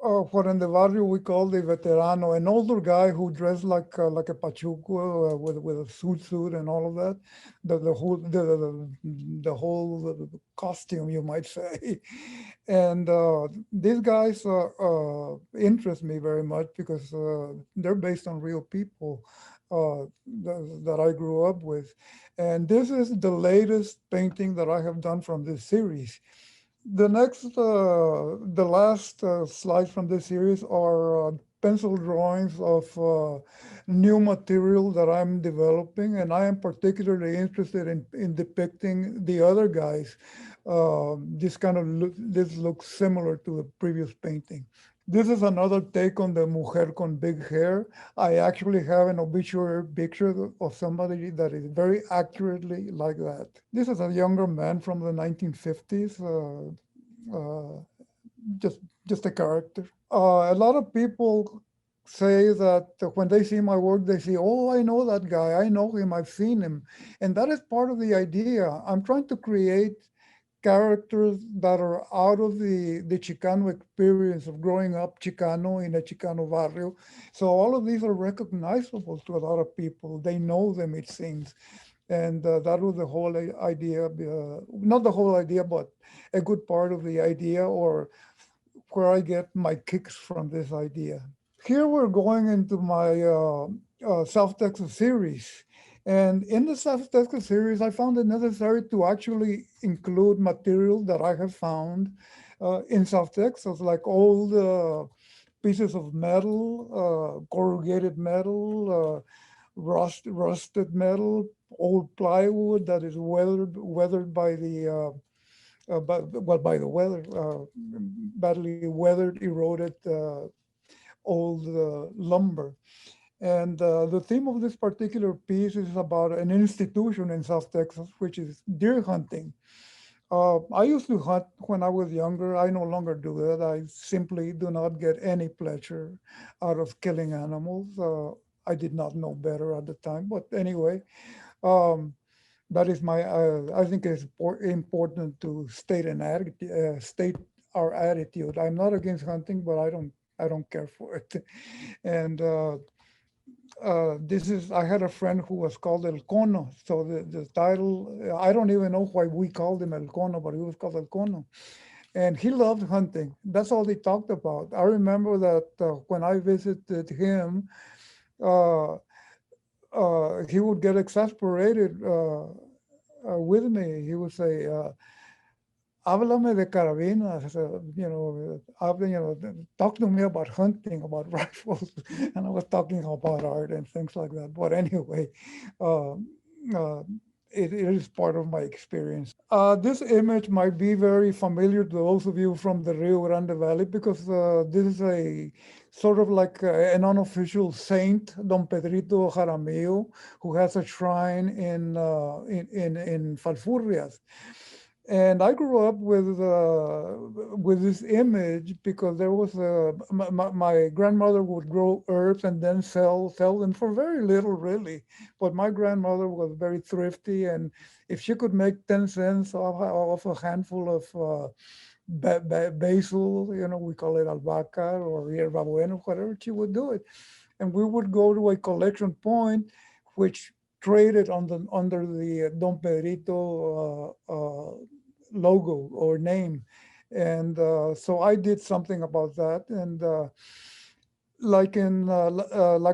what in the barrio we call the veterano, an older guy who dressed like a pachuco with a suit and all of that, the whole costume, you might say. And these guys interest me very much because they're based on real people that I grew up with. And this is the latest painting that I have done from this series. The last slides from this series are pencil drawings of new material that I'm developing, and I am particularly interested in depicting the other guys. This looks similar to the previous painting. This is another take on the mujer con big hair. I actually have an obituary picture of somebody that is very accurately like that. This is a younger man from the 1950s, just a character. A lot of people say that when they see my work, they say, oh, I know that guy, I know him, I've seen him. And that is part of the idea. I'm trying to create characters that are out of the Chicano experience of growing up Chicano in a Chicano barrio. So all of these are recognizable to a lot of people. They know them, it seems. And that was the whole idea, not the whole idea, but a good part of the idea, or where I get my kicks from this idea. Here we're going into my South Texas series. And in the South Texas series, I found it necessary to actually include material that I have found in South Texas, like old pieces of metal, corrugated metal, rusted metal, old plywood that is weathered by the by the weather, badly weathered, eroded old lumber. And the theme of this particular piece is about an institution in South Texas, which is deer hunting. I used to hunt when I was younger. I no longer do that. I simply do not get any pleasure out of killing animals. I did not know better at the time, but anyway, that is my. I think it's important to state state our attitude. I'm not against hunting, but I don't care for it. And I had a friend who was called El Cono. So the title, I don't even know why we called him El Cono, but he was called El Cono. And he loved hunting. That's all he talked about. I remember that when I visited him, uh, he would get exasperated with me. He would say, háblame de carabinas, talk to me about hunting, about rifles. And I was talking about art and things like that. But anyway, uh, uh, it is part of my experience. This image might be very familiar to those of you from the Rio Grande Valley because this is a sort of like an unofficial saint, Don Pedrito Jaramillo, who has a shrine in Falfurrias. And I grew up with this image because there was my grandmother would grow herbs and then sell them for very little, really. But my grandmother was very thrifty, and if she could make 10 cents off a handful of basil, we call it albahaca or hierba buena, whatever, she would do it. And we would go to a collection point, which traded under the Don Pedrito logo or name. And so I did something about that. And like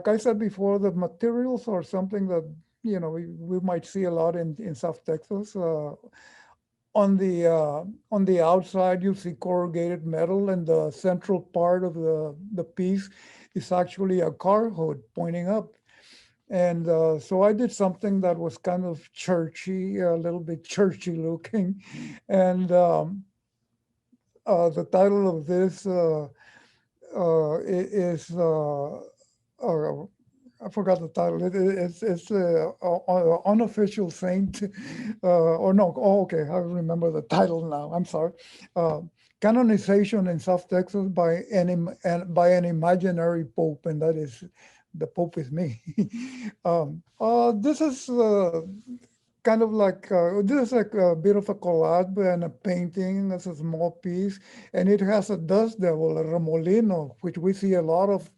I said before, the materials are something that, we might see a lot in South Texas. On the outside, you see corrugated metal, and the central part of the piece is actually a car hood pointing up. And so I did something that was kind of churchy, a little bit churchy looking. And the title of this is, I forgot the title. It's Unofficial Saint, or no, okay, I remember the title now, I'm sorry. Canonization in South Texas by an imaginary pope, and that is, the Pope is me. This is kind of like, this is like a bit of a collage and a painting. That's a small piece. And it has a dust devil, a remolino, which we see a lot of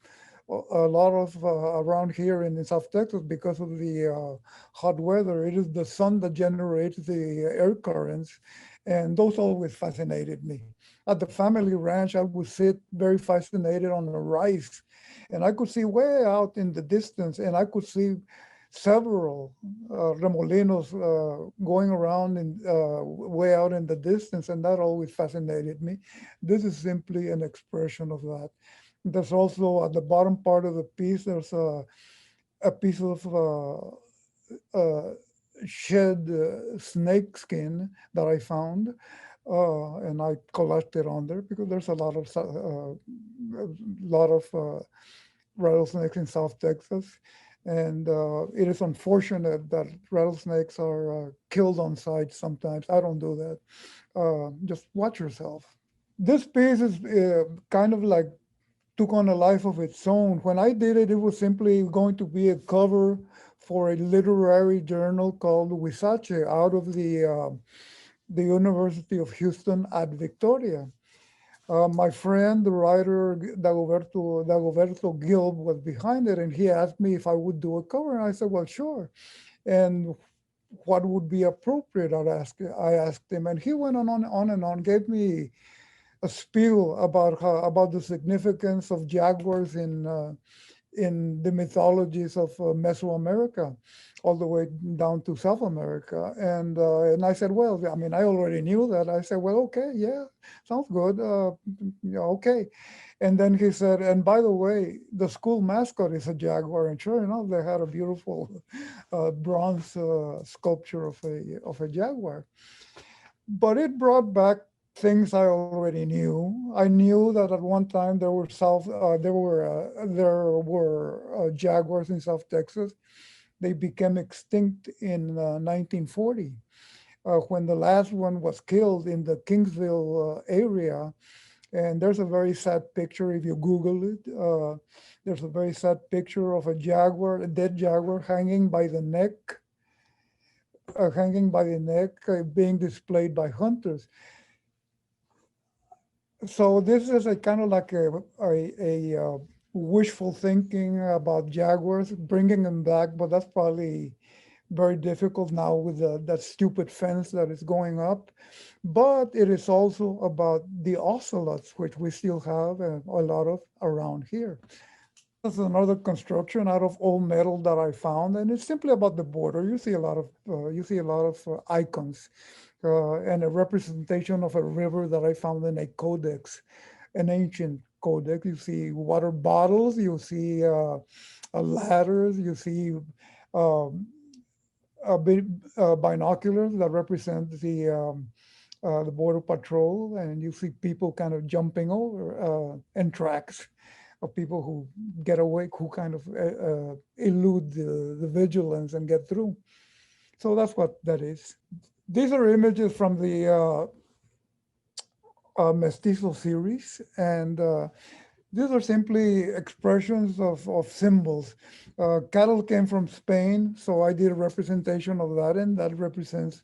around here in South Texas because of the hot weather. It is the sun that generates the air currents. And those always fascinated me. At the family ranch, I would sit very fascinated on the rice. And I could see way out in the distance, and I could see several remolinos going around and way out in the distance, and that always fascinated me. This is simply an expression of that. There's also at the bottom part of the piece, there's a piece of shed snake skin that I found. And I collaged it on there because there's a lot of rattlesnakes in South Texas. And it is unfortunate that rattlesnakes are killed on site sometimes. I don't do that. Just watch yourself. This piece is kind of like took on a life of its own. When I did it, it was simply going to be a cover for a literary journal called Huizache out of the University of Houston at Victoria. My friend, the writer Dagoberto Gilb, was behind it, and he asked me if I would do a cover, and I said, well, sure. And what would be appropriate, I asked him, and he went on and on, gave me a spiel about the significance of jaguars in the mythologies of Mesoamerica, all the way down to South America. And I said, well, I mean, I already knew that. I said, well, okay, yeah, sounds good. Yeah, okay. And then he said, and by the way, the school mascot is a jaguar. And sure enough, they had a beautiful bronze sculpture of a jaguar. But it brought back things I already knew. I knew that at one time there were jaguars in South Texas. They became extinct in 1940 when the last one was killed in the Kingsville area. And there's a very sad picture if you Google it. There's a very sad picture of a dead jaguar hanging by the neck, being displayed by hunters. So this is a kind of like a wishful thinking about jaguars, bringing them back, but that's probably very difficult now with that stupid fence that is going up. But it is also about the ocelots, which we still have a lot of around here. This is another construction out of old metal that I found, and it's simply about the border. You see a lot of icons and a representation of a river that I found in a codex, an ancient codex. You see water bottles, you see ladders, you see binoculars that represent the border patrol, and you see people kind of jumping over and tracks of people who get away, who kind of elude the vigilance and get through. So that's what that is. These are images from the Mestizo series, and these are simply expressions of symbols. Cattle came from Spain, so I did a representation of that, and that represents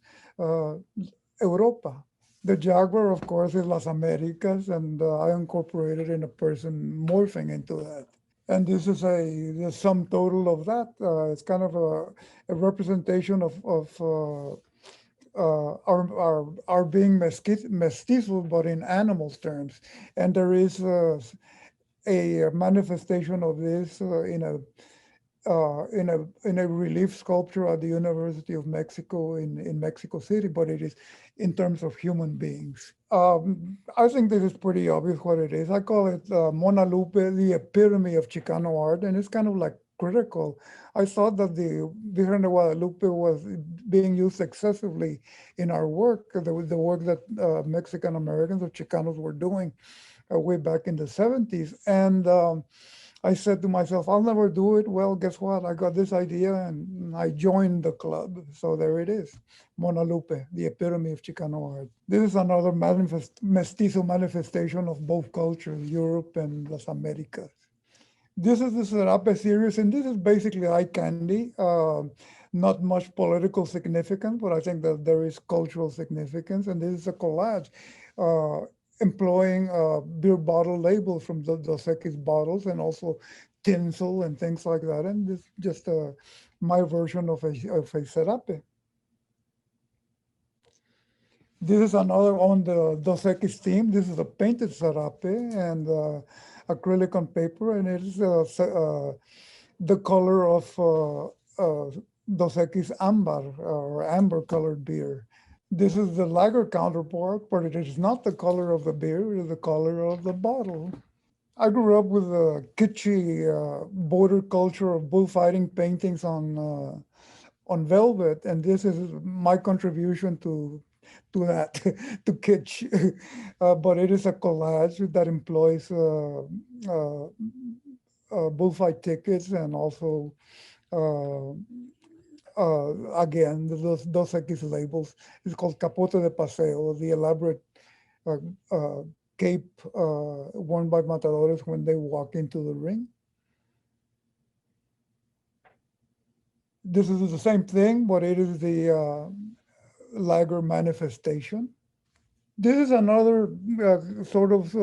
Europa. The jaguar, of course, is Las Americas, and I incorporated in a person morphing into that. And this is the sum total of that. It's kind of a representation of our being mestizo, but in animals terms. And there is a manifestation of this in a relief sculpture at the University of Mexico in Mexico City, but it is in terms of human beings. I think this is pretty obvious what it is. I call it Mona Lupe, the epitome of Chicano art, and it's kind of like critical. I thought that the Virgen de Guadalupe was being used excessively in our work, the work that Mexican Americans or Chicanos were doing way back in the 70s. And I said to myself, I'll never do it. Well, guess what? I got this idea and I joined the club. So there it is, Mona Lupe, the epitome of Chicano art. This is another mestizo manifestation of both cultures, Europe and Las Americas. This is the Serape series, and this is basically eye candy. Not much political significance, but I think that there is cultural significance. And this is a collage employing beer bottle labels from the Dos Equis bottles, and also tinsel and things like that. And this is just my version of a Serape. This is another on the Dos Equis theme. This is a painted Serape and acrylic on paper, and it is the color of Dos Equis amber, or amber colored beer. This is the lager counterpart, but it is not the color of the beer, it is the color of the bottle. I grew up with a kitschy border culture of bullfighting paintings on velvet, and this is my contribution to that, to kitsch. But it is a collage that employs bullfight tickets, and also again, those Dos Equis labels. It's called Capote de Paseo, the elaborate cape worn by matadores when they walk into the ring. This is the same thing, but it is the lager manifestation. This is another sort of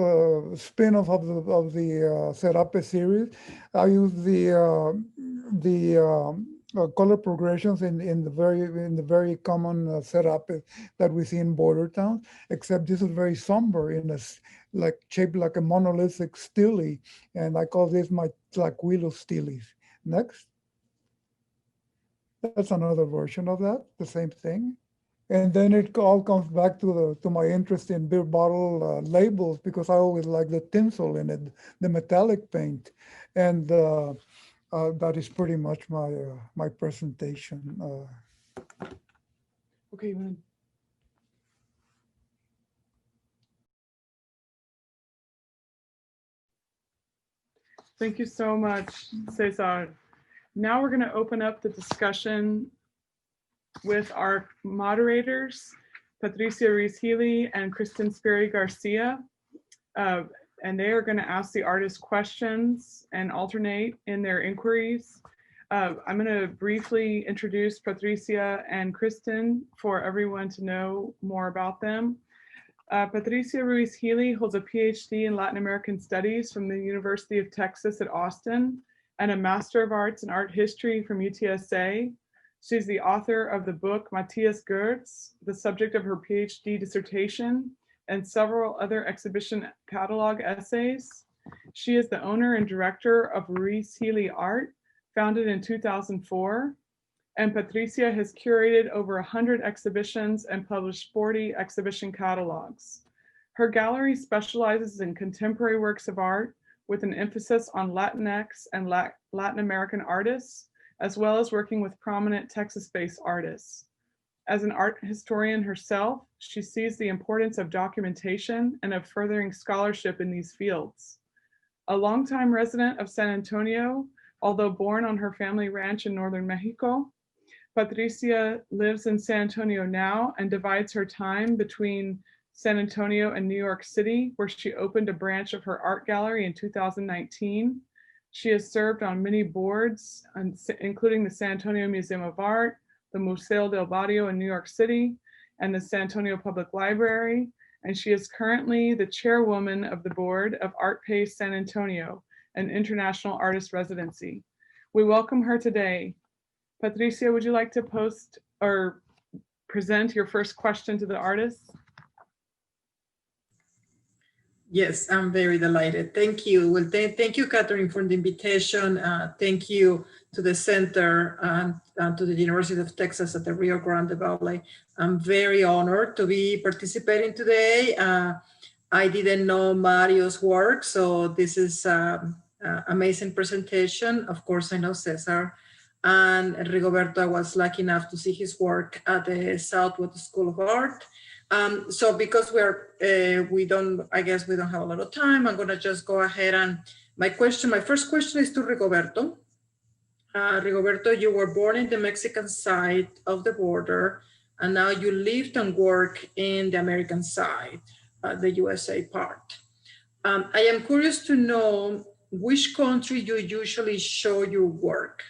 spin-off of the Serape series. I use the color progressions in the very common Serape that we see in border towns, except this is very somber, shaped like a monolithic stele, and I call this my Tlaquilo steles. Next. That's another version of that, the same thing. And then it all comes back to my interest in beer bottle labels, because I always like the tinsel in it, the metallic paint, and that is pretty much my presentation. Okay, thank you so much, Cesar. Now we're going to open up the discussion with our moderators, Patricia Ruiz-Healy and Christen García. And they are going to ask the artists questions and alternate in their inquiries. I'm going to briefly introduce Patricia and Kristen for everyone to know more about them. Patricia Ruiz-Healy holds a PhD in Latin American Studies from the University of Texas at Austin, and a Master of Arts in Art History from UTSA. She's the author of the book Matthias Goertz, the subject of her PhD dissertation, and several other exhibition catalog essays. She is the owner and director of Ruiz-Healy Art, founded in 2004, and Patricia has curated over 100 exhibitions and published 40 exhibition catalogs. Her gallery specializes in contemporary works of art with an emphasis on Latinx and Latin American artists, as well as working with prominent Texas-based artists. As an art historian herself, she sees the importance of documentation and of furthering scholarship in these fields. A longtime resident of San Antonio, although born on her family ranch in northern Mexico, Patricia lives in San Antonio now and divides her time between San Antonio and New York City, where she opened a branch of her art gallery in 2019. She has served on many boards, including the San Antonio Museum of Art, the Museo del Barrio in New York City, and the San Antonio Public Library. And she is currently the chairwoman of the board of Art Pays San Antonio, an international artist residency. We welcome her today. Patricia, would you like to post or present your first question to the artists? Yes, I'm very delighted. Thank you. Well, thank you, Catherine, for the invitation. Thank you to the center and to the University of Texas at the Rio Grande Valley. I'm very honored to be participating today. I didn't know Mario's work, so this is an amazing presentation. Of course, I know Cesar. And Rigoberto, I was lucky enough to see his work at the Southwood School of Art. So because we don't have a lot of time, I'm gonna just go ahead and my first question is to Rigoberto. Rigoberto, you were born in the Mexican side of the border, and now you lived and work in the American side, the USA part. I am curious to know which country you usually show your work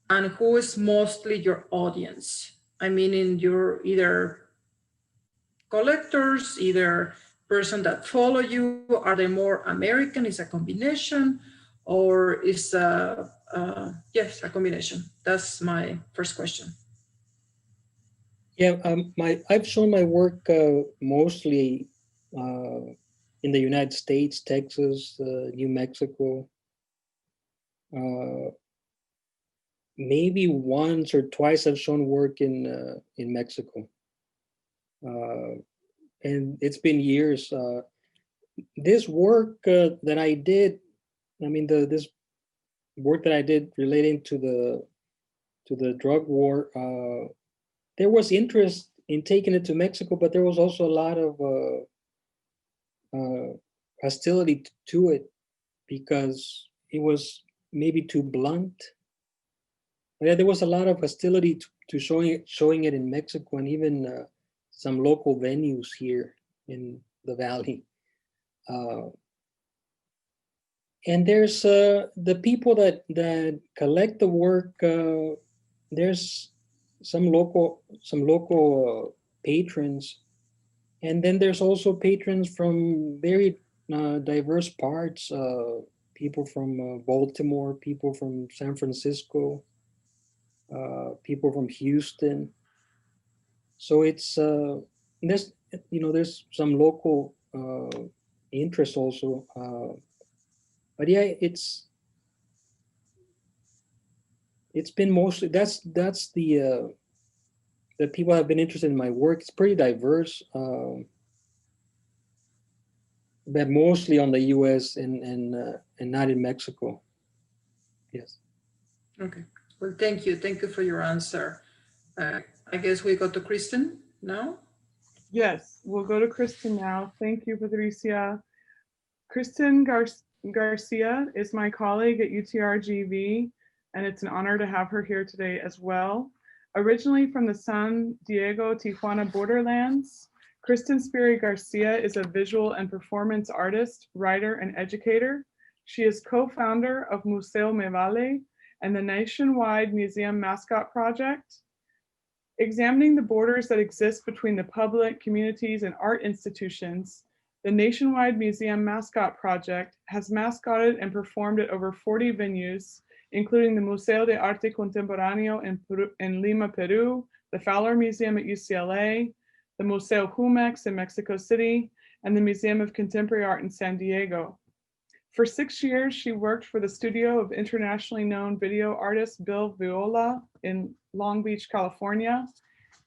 and who is mostly your audience. I mean, in your either collectors, either person that follow you, are they more American? Is a combination, or is yes, a combination? That's my first question. Yeah, I've shown my work mostly in the United States, Texas, New Mexico. Maybe once or twice I've shown work in Mexico. And it's been years. This work that I did, I mean, this work that I did relating to the drug war, there was interest in taking it to Mexico, but there was also a lot of hostility to it because it was maybe too blunt. Yeah, there was a lot of hostility to showing it in Mexico and even some local venues here in the valley. And there's the people that collect the work. There's some local patrons, and then there's also patrons from very diverse parts. People from Baltimore, people from San Francisco, people from Houston. So it's there's some local interest also, but yeah, it's been mostly that's the people have been interested in my work. It's pretty diverse, but mostly on the U.S. and not in Mexico. Yes. Okay. Well, thank you for your answer. I guess we go to Kristen now. Yes, we'll go to Kristen now. Thank you, Patricia. Christen García is my colleague at UTRGV, and it's an honor to have her here today as well. Originally from the San Diego, Tijuana borderlands, Christen García is a visual and performance artist, writer, and educator. She is co-founder of Museo Me Vale and the nationwide museum mascot project. Examining the borders that exist between the public, communities, and art institutions, the nationwide museum mascot project has mascotted and performed at over 40 venues including the Museo de Arte Contemporáneo in Lima, Peru, the Fowler Museum at UCLA, the Museo Jumex in Mexico City, and the Museum of Contemporary Art in San Diego. For 6 years, she worked for the studio of internationally known video artist Bill Viola in Long Beach, California.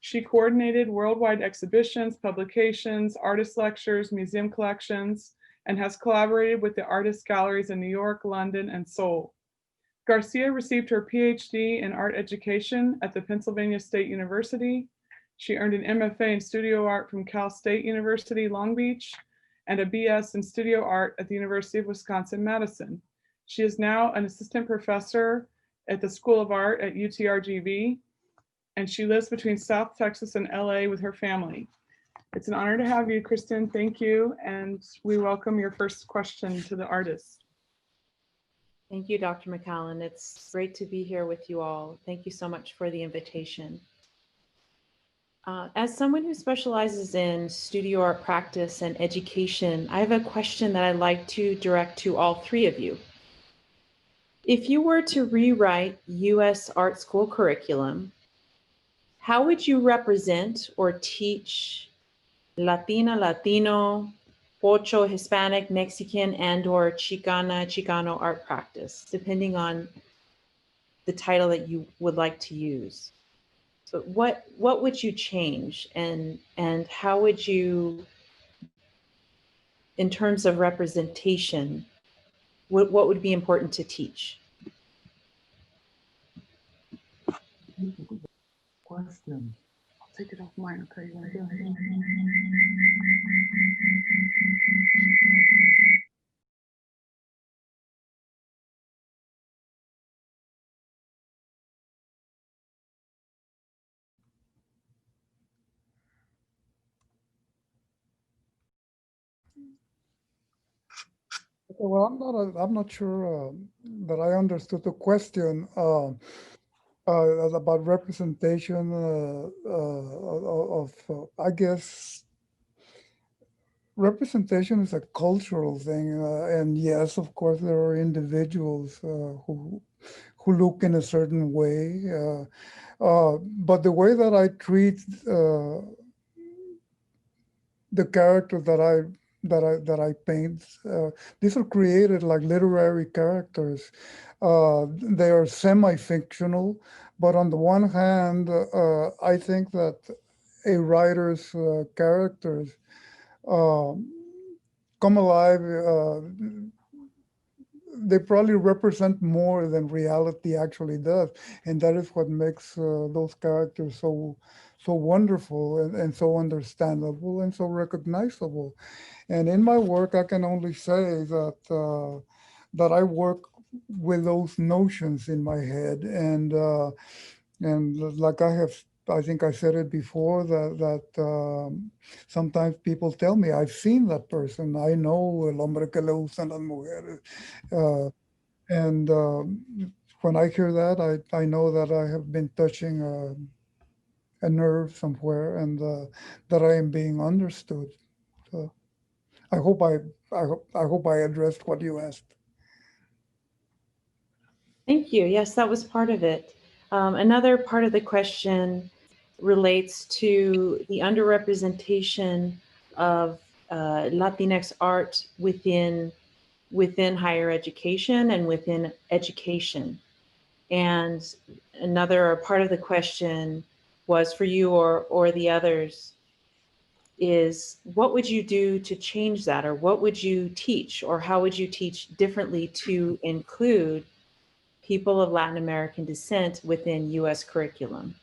She coordinated worldwide exhibitions, publications, artist lectures, museum collections, and has collaborated with the artist galleries in New York, London, and Seoul. Garcia received her PhD in art education at the Pennsylvania State University. She earned an MFA in studio art from Cal State University, Long Beach, and a BS in studio art at the University of Wisconsin-Madison. She is now an assistant professor at the School of Art at UTRGV, and she lives between South Texas and LA with her family. It's an honor to have you, Kristen. Thank you, and we welcome your first question to the artist. Thank you, Dr. McCallum. It's great to be here with you all. Thank you so much for the invitation. As someone who specializes in studio art practice and education, I have a question that I'd like to direct to all three of you. If you were to rewrite U.S. art school curriculum, how would you represent or teach Latina, Latino, Pocho, Hispanic, Mexican, and/or Chicano art practice, depending on the title that you would like to use? But what would you change, and how would you, in terms of representation, what would be important to teach? Question. I'll take it off mine. Okay, you want to go ahead? Okay, well, I'm not sure that I understood the question about representation of I guess representation is a cultural thing, and yes, of course, there are individuals who look in a certain way, but the way that I treat the character that I paint, these are created like literary characters. They are semi-fictional, but on the one hand, I think that a writer's characters come alive. They probably represent more than reality actually does, and that is what makes those characters so wonderful and so understandable and so recognizable. And in my work, I can only say that that I work with those notions in my head, and like I think I said it before, that sometimes people tell me, I've seen that person. I know el hombre que le gustan las mujeres. And when I hear that, I know that I have been touching a nerve somewhere, and that I am being understood. So I hope I addressed what you asked. Thank you. Yes, that was part of it. Another part of the question relates to the underrepresentation of Latinx art within higher education and within education. And another part of the question was for you or the others is, what would you do to change that? Or what would you teach? Or how would you teach differently to include people of Latin American descent within US curriculum?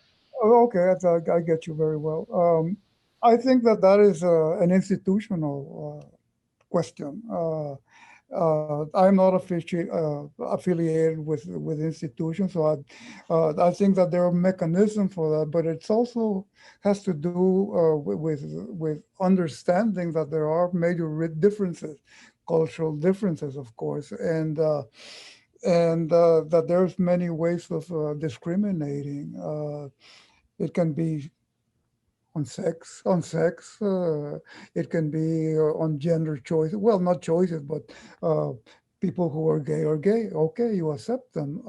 Oh, okay, I get you very well. I think that is an institutional question. I'm not affiliated with institutions, so I think that there are mechanisms for that, but it also has to do with understanding that there are major differences, cultural differences, of course, and that there's many ways of discriminating. It can be on sex. It can be on gender choice. Well, not choices, but people who are gay. Okay, you accept them.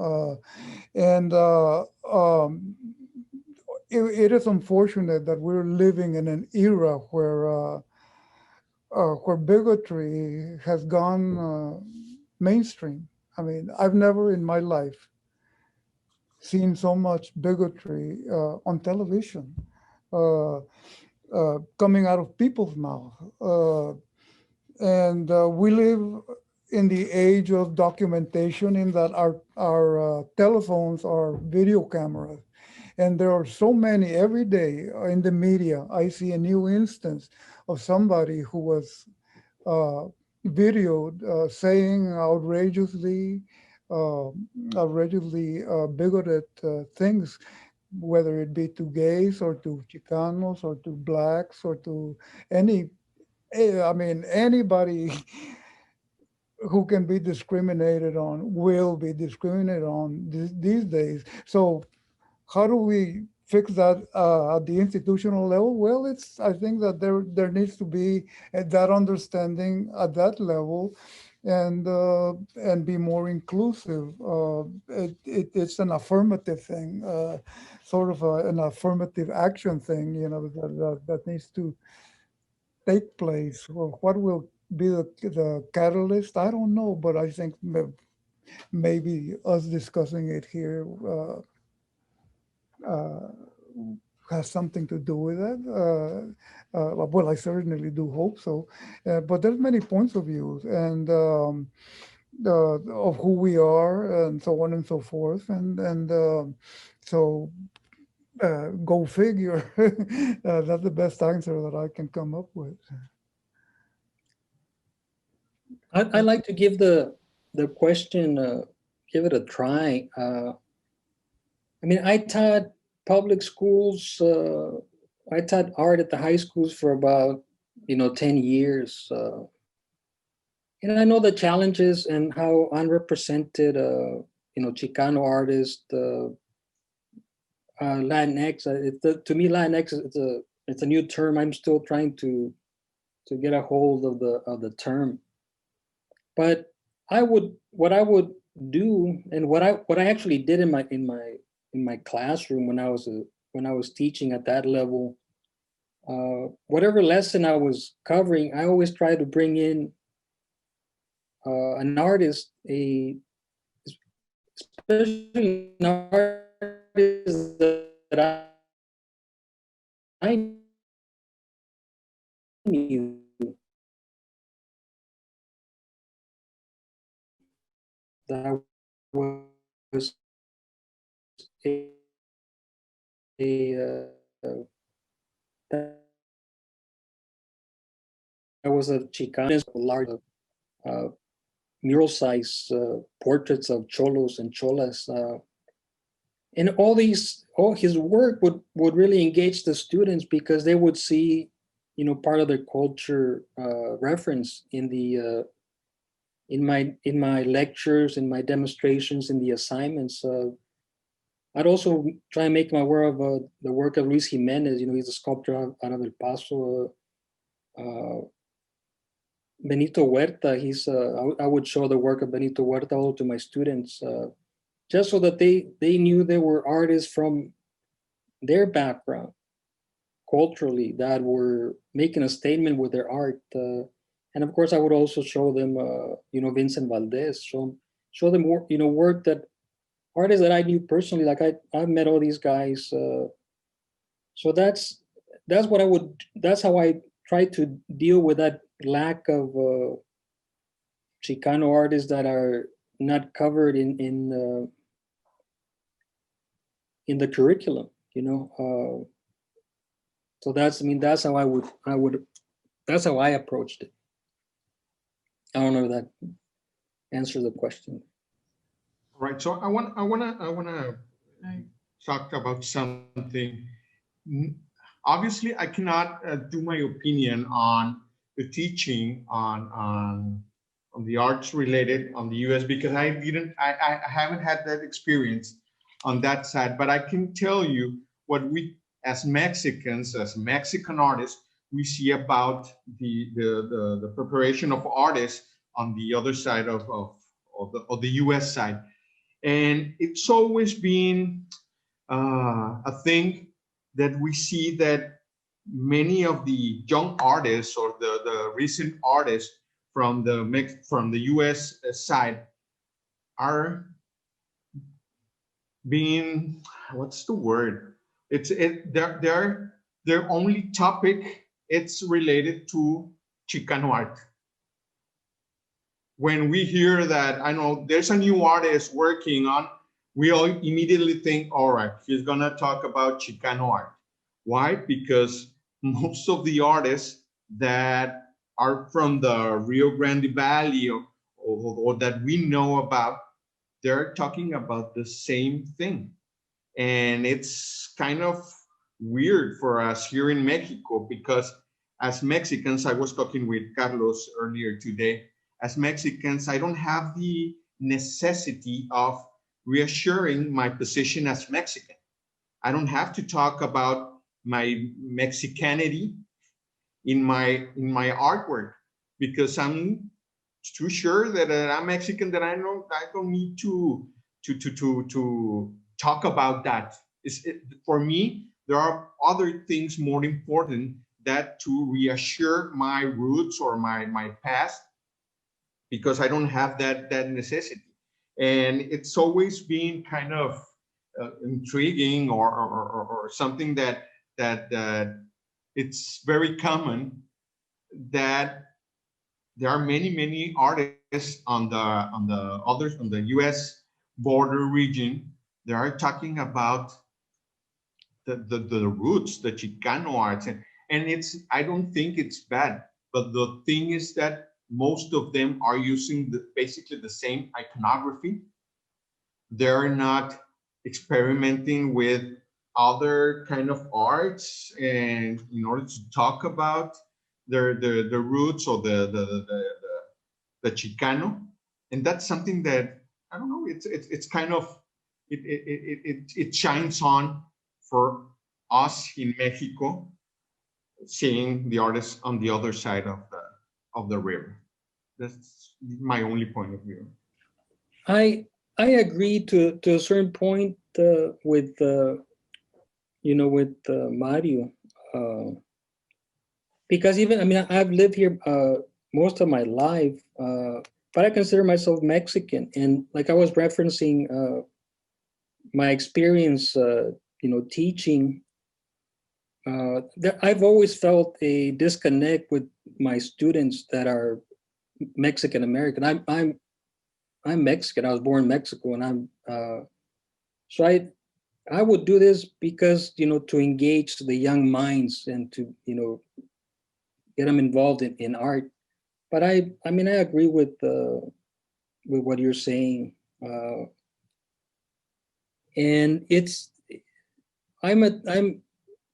It is unfortunate that we're living in an era where bigotry has gone mainstream. I mean, I've never in my life seen so much bigotry on television coming out of people's mouth. We live in the age of documentation, in that our telephones are video cameras. And there are so many every day in the media. I see a new instance of somebody who was videoed saying outrageously bigoted things, whether it be to gays or to Chicanos or to blacks or to anybody who can be discriminated on will be discriminated on these days. So how do we fix that at the institutional level? Well, I think that there needs to be that understanding at that level, and be more inclusive. It's an affirmative thing, sort of an affirmative action thing, that needs to take place. Well, what will be the catalyst? I don't know, but I think maybe us discussing it here has something to do with that. Well, I certainly do hope so. But there's many points of view, and of who we are, and so on and so forth, so go figure. That's the best answer that I can come up with. I'd like to give the question, give it a try. I mean, I taught public schools. I taught art at the high schools for about 10 years. And I know the challenges and how unrepresented Chicano artists, Latinx. To me, Latinx it's a new term. I'm still trying to get a hold of the term. But what I would do, and what I actually did in my classroom when I was teaching at that level, whatever lesson I was covering, I always try to bring in an artist, especially an artist that I knew. That was a Chicano, large mural size portraits of cholos and cholas, and all his work would really engage the students, because they would see part of their culture reference in my lectures, in my demonstrations, in the assignments. I'd also try and make my aware of the work of Luis Jimenez. He's a sculptor out of El Paso. Benito Huerta. I would show the work of Benito Huerta all to my students, just so that they knew they were artists from their background, culturally, that were making a statement with their art. And of course, I would also show them, Vincent Valdez, show them work that artists that I knew personally. Like I've met all these guys. So that's how I try to deal with that lack of Chicano artists that are not covered in the curriculum. So that's how I approached it. I don't know if that answers the question. All right. So I wanna talk about something. Obviously, I cannot do my opinion on the teaching on the arts related on the U.S. because I haven't had that experience on that side. But I can tell you what we, as Mexicans, as Mexican artists, we see about the preparation of artists on the other side of of the US side. And it's always been a thing that we see that many of the young artists or the recent artists from the US side are being, what's the word? Their only topic, it's related to Chicano art. When we hear that, I know there's a new artist working on, we all immediately think, all right, he's gonna talk about Chicano art. Why? Because most of the artists that are from the Rio Grande Valley or that we know about, they're talking about the same thing. And it's kind of weird for us here in Mexico, because as Mexicans, I was talking with Carlos earlier today, as Mexicans, I don't have the necessity of reassuring my position as Mexican. I don't have to talk about my Mexicanity in my artwork, because I'm too sure that I'm Mexican, that I don't need to talk about that. For me, there are other things more important that to reassure my roots or my past, because I don't have that necessity. And it's always been kind of intriguing or something that it's very common that there are many artists on the US border region. They are talking about the roots, the Chicano arts, and I don't think it's bad, but the thing is that most of them are using basically the same iconography. They're not experimenting with other kind of arts, and in order to talk about the roots or the Chicano, and that's something that I don't know. It's kind of it shines on for us in Mexico, seeing the artists on the other side of the river. That's my only point of view. I agree to a certain point with Mario, because I've lived here most of my life, but I consider myself Mexican, and like I was referencing my experience, teaching. I've always felt a disconnect with my students that are Mexican American. I'm Mexican. I was born in Mexico, and so I would do this because to engage the young minds and to get them involved in art. But I agree with what you're saying, and I'm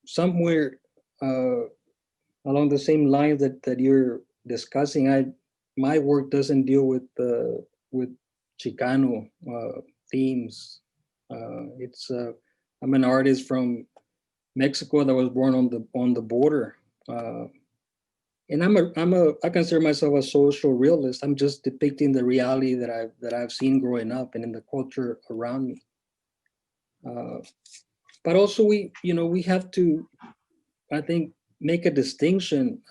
somewhere along the same lines that you're discussing. My work doesn't deal with Chicano themes. I'm an artist from Mexico that was born on the border, and I consider myself a social realist. I'm just depicting the reality that I've seen growing up and in the culture around me. But also we have to, I think, make a distinction.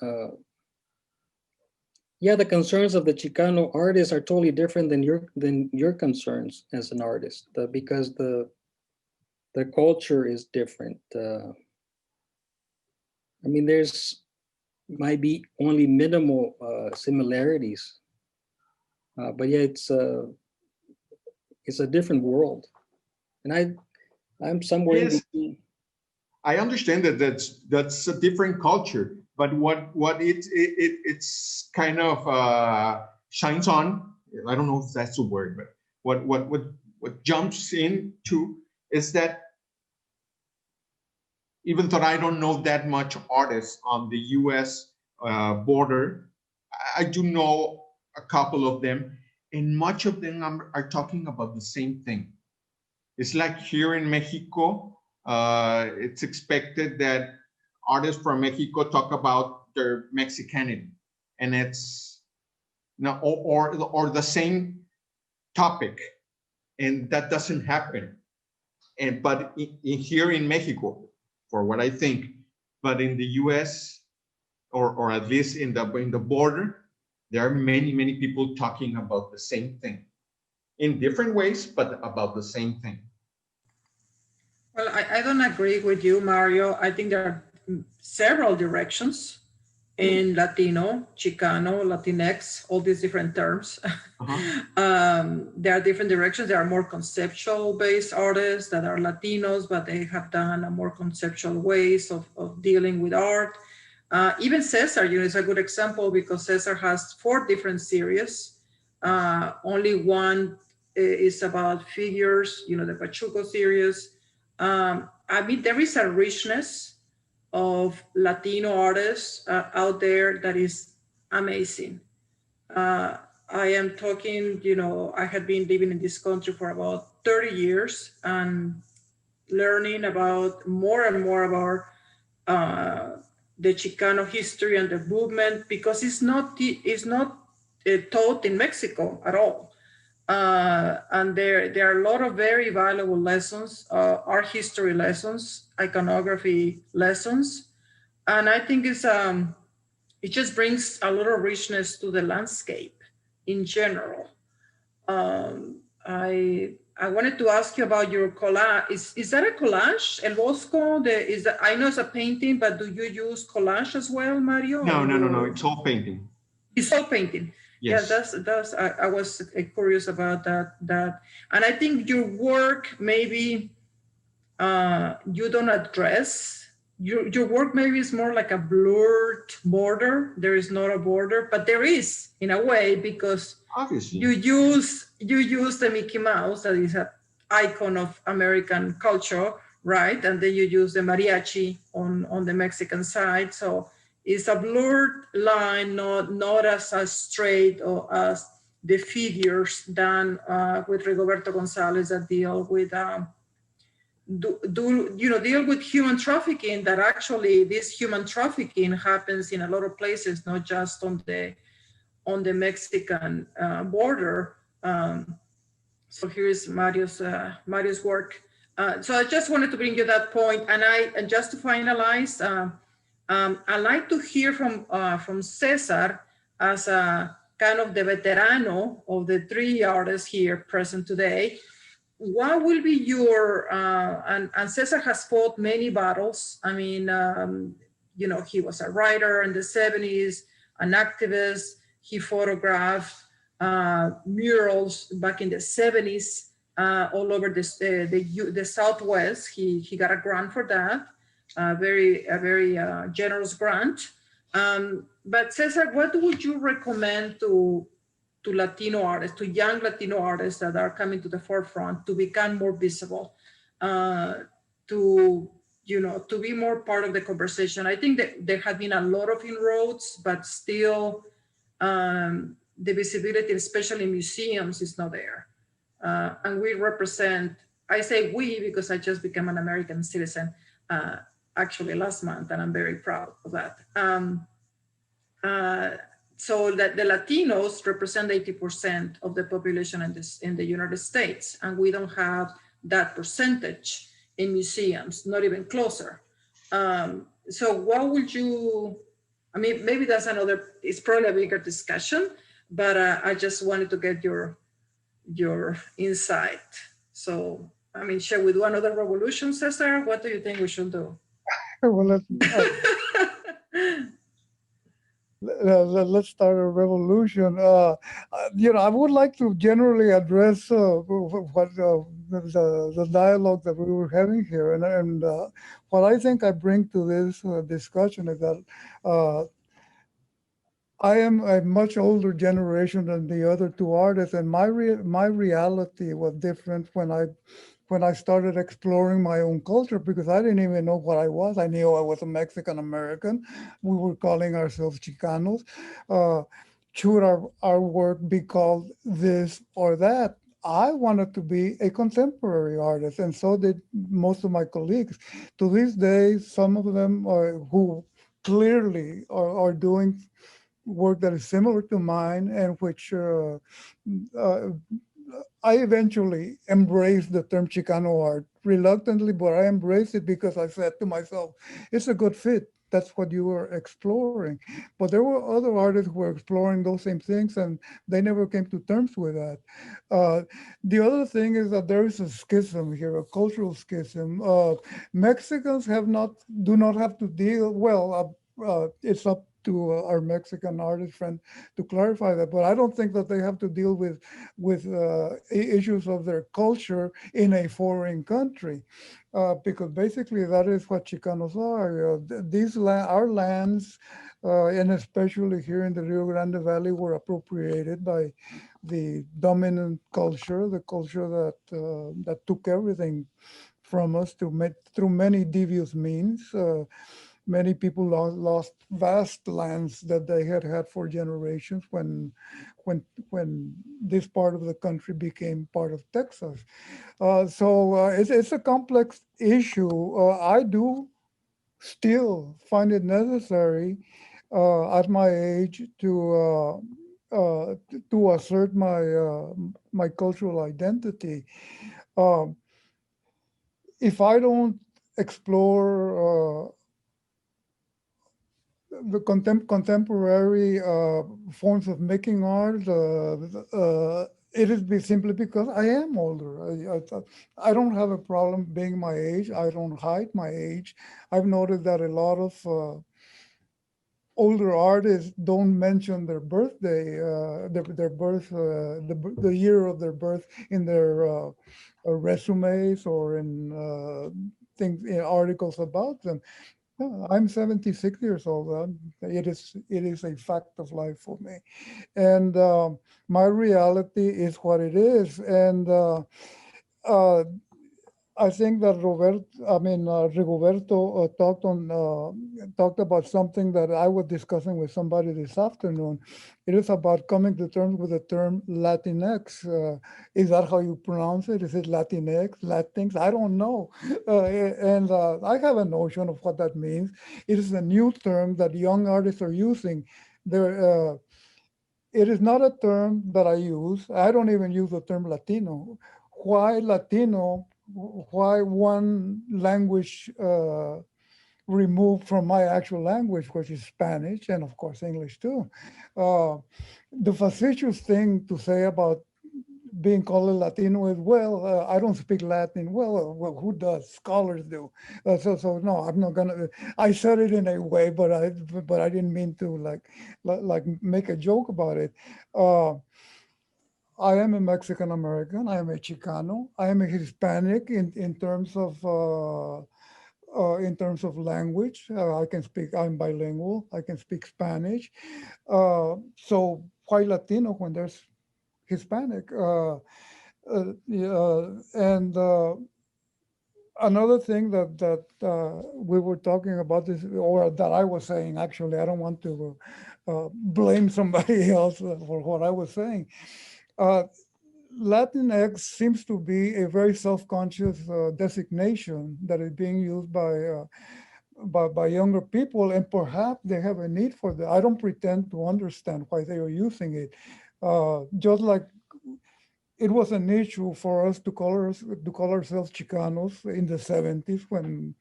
The concerns of the Chicano artists are totally different than your concerns as an artist, because the culture is different. There's might be only minimal similarities, but it's a different world, and I'm somewhere in between. I understand that's a different culture, but what it's kind of shines on, I don't know if that's the word, but what jumps into is that even though I don't know that much artists on the US border, I do know a couple of them, and much of them are talking about the same thing. It's like here in Mexico, it's expected that artists from Mexico talk about their Mexicanity, and it's or the same topic, and that doesn't happen. But here in Mexico, for what I think, but in the U.S. or at least in the border, there are many people talking about the same thing in different ways, but about the same thing. Well, I don't agree with you, Mario. I think there are several directions in Latino, Chicano, Latinx, all these different terms. There are different directions. There are more conceptual-based artists that are Latinos, but they have done a more conceptual ways of dealing with art. Even Cesar, is a good example because Cesar has 4 different series. Only one is about figures, the Pachuco series. I mean, there is a richness of Latino artists out there that is amazing. I am talking, I had been living in this country for about 30 years and learning about more and more about the Chicano history and the movement, because it's not taught in Mexico at all. And there are a lot of very valuable lessons, art history lessons, iconography lessons. And I think it just brings a lot of richness to the landscape in general. I wanted to ask you about your collage. Is that a collage? El Bosco, I know it's a painting, but do you use collage as well, Mario? No. It's all painting. It's all painting. Yes. Yeah, I was curious about that. And I think your work, maybe you don't address, your work maybe is more like a blurred border. There is not a border, but there is in a way, because obviously you use the Mickey Mouse, that is an icon of American culture, right? And then you use the mariachi on the Mexican side. So it's a blurred line, not as straight or as the figures done with Rigoberto Gonzalez that deal with deal with human trafficking. That actually this human trafficking happens in a lot of places, not just on the Mexican border. So here's Mario's work. So I just wanted to bring you that point, and just to finalize. I'd like to hear from Cesar as a kind of the veterano of the 3 artists here present today. What will be your, and Cesar has fought many battles. I mean, he was a writer in the 70s, an activist. He photographed murals back in the 70s all over the Southwest. He got a grant for that. A very generous grant. But Cesar, what would you recommend to Latino artists, to young Latino artists that are coming to the forefront to become more visible, to be more part of the conversation? I think that there have been a lot of inroads, but still the visibility, especially in museums, is not there. And we represent, I say we because I just became an American citizen actually last month, and I'm very proud of that. So that the Latinos represent 80% of the population in the United States, and we don't have that percentage in museums, not even closer. So what would you, I mean, maybe that's it's probably a bigger discussion, but I just wanted to get your insight. So, I mean, shall we do another revolution, Cesar? What do you think we should do? Well, let's start a revolution. I would like to generally address what the dialogue that we were having here, and what I think I bring to this discussion is that I am a much older generation than the other 2 artists, and my reality was different when I started exploring my own culture, because I didn't even know what I was. I knew I was a Mexican American. We were calling ourselves Chicanos. Should our work be called this or that? I wanted to be a contemporary artist, and so did most of my colleagues. To this day, some of them who clearly are doing work that is similar to mine, and which I eventually embraced the term Chicano art reluctantly, but I embraced it because I said to myself, it's a good fit. That's what you were exploring. But there were other artists who were exploring those same things, and they never came to terms with that. The other thing is that there is a schism here, a cultural schism. Mexicans do not have to deal, well, it's up to our Mexican artist friend to clarify that, but I don't think that they have to deal with issues of their culture in a foreign country, because basically that is what Chicanos are. Our lands, and especially here in the Rio Grande Valley, were appropriated by the dominant culture, the culture that took everything from us through many devious means. Many people lost vast lands that they had for generations when this part of the country became part of Texas. So it's a complex issue. I do still find it necessary at my age to assert my cultural identity. If I don't explore the contemporary forms of making art, it is simply because I am older. I don't have a problem being my age. I don't hide my age. I've noticed that a lot of older artists don't mention their birthday, their birth, the year of their birth in their resumes or in things, in articles about them. I'm 76 years old. It is a fact of life for me, and my reality is what it is. And I think that Rigoberto talked about something that I was discussing with somebody this afternoon. It is about coming to terms with the term Latinx. Is that how you pronounce it? Is it Latinx, Latinx? I don't know. And I have a notion of what that means. It is a new term that young artists are using. It is not a term that I use. I don't even use the term Latino. Why Latino? Why one language removed from my actual language, which is Spanish, and of course English too. The facetious thing to say about being called a Latino is, well, I don't speak Latin. Well, who does? Scholars do. So no, I'm not gonna. I said it in a way, but I didn't mean to like make a joke about it. I am a Mexican American. I am a Chicano. I am a Hispanic in terms of language. I can speak. I'm bilingual. I can speak Spanish. So why Latino when there's Hispanic? And another thing that we were talking about this, or that I was saying. Actually, I don't want to blame somebody else for what I was saying. Latinx seems to be a very self-conscious designation that is being used by younger people, and perhaps they have a need for that. I don't pretend to understand why they are using it. Just like it was an issue for us to call ourselves Chicanos in the 70s when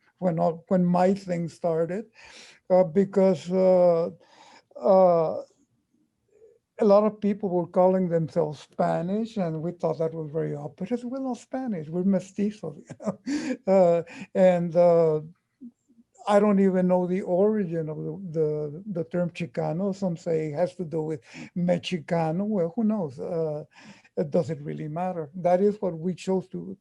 my thing started, because a lot of people were calling themselves Spanish, and we thought that was very opposite. We're not Spanish, we're mestizos. And I don't even know the origin of the term Chicano. Some say it has to do with Mexicano. Well, who knows? Does it really matter? That is what we chose to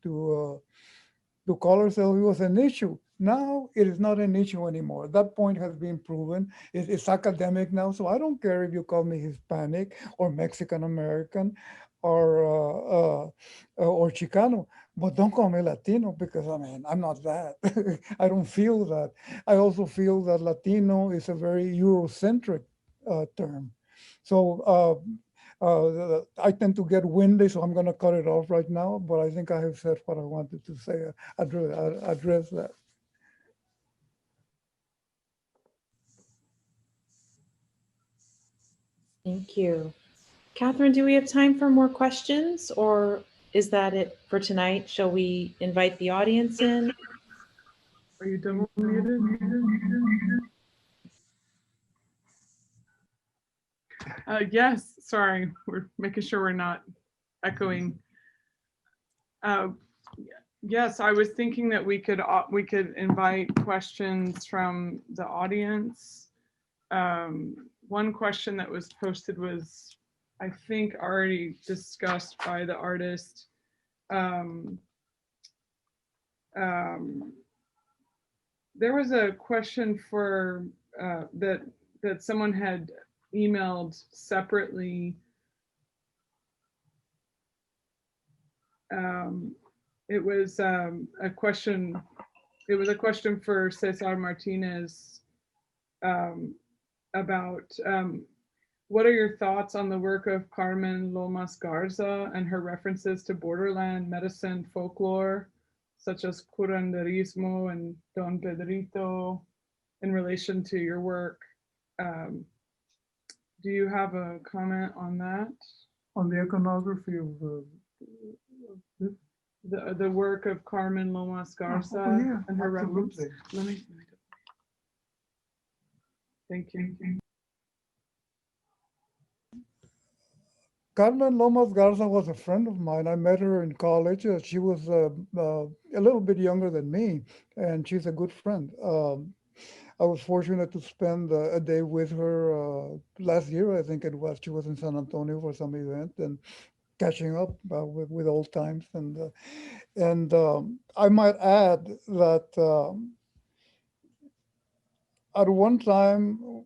call ourselves. It was an issue. Now it is not an issue anymore. That point has been proven. It's academic now, so I don't care if you call me Hispanic or Mexican American or Chicano, but don't call me Latino, because I mean, I'm not that. I don't feel that. I also feel that Latino is a very Eurocentric term. So I tend to get windy, so I'm going to cut it off right now, but I think I have said what I wanted to say, address that. Thank you. Catherine, do we have time for more questions, or is that it for tonight? Shall we invite the audience in? Are you double muted? Yes, sorry, we're making sure we're not echoing. Yes, I was thinking that we could invite questions from the audience. One question that was posted was, I think, already discussed by the artist. There was a question for that someone had emailed separately. It was a question. It was a question for Cesar Martinez about what are your thoughts on the work of Carmen Lomas Garza and her references to borderland medicine folklore, such as curanderismo and Don Pedrito, in relation to your work. Do you have a comment on that? On the iconography of the work of Carmen Lomas Garza and her references. Let me. Thank you. Carmen Lomas Garza was a friend of mine. I met her in college. She was a little bit younger than me, and she's a good friend. I was fortunate to spend a day with her last year, I think it was. She was in San Antonio for some event and catching up with old times. And I might add that at one time,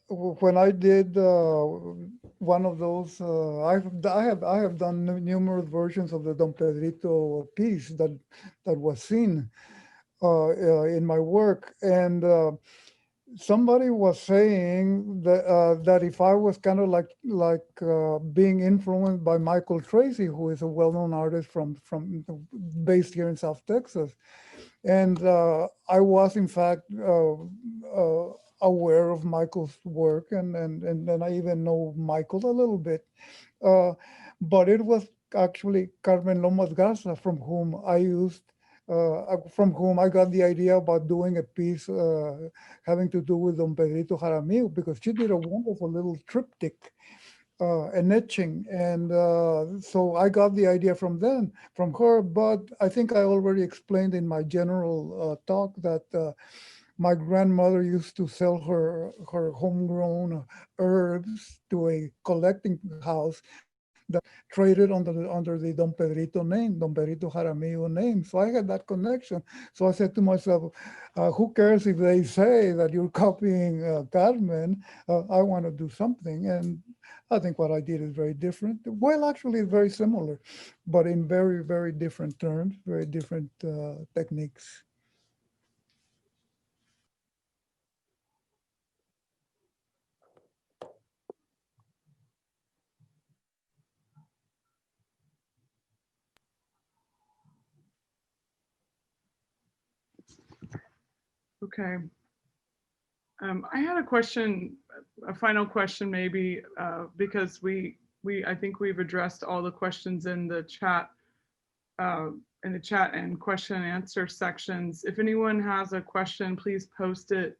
when I did one of those, I have done numerous versions of the Don Pedrito piece that was seen in my work, and somebody was saying that that if I was kind of like being influenced by Michael Tracy, who is a well-known artist from based here in South Texas, and I was in fact aware of Michael's work, and I even know Michael a little bit, but it was actually Carmen Lomas Garza from whom I got the idea about doing a piece having to do with Don Pedrito Jaramillo, because she did a wonderful little triptych, an etching, and so I got the idea from her. But I think I already explained in my general talk that my grandmother used to sell her homegrown herbs to a collecting house that traded under the Don Pedrito name, Don Pedrito Jaramillo name. So I had that connection. So I said to myself, who cares if they say that you're copying Carmen? I want to do something. And I think what I did is very different. Well, actually, it's very similar, but in very, very different terms, very different techniques. Okay. I had a question, a final question maybe, because I think we've addressed all the questions in the chat and question and answer sections. If anyone has a question, please post it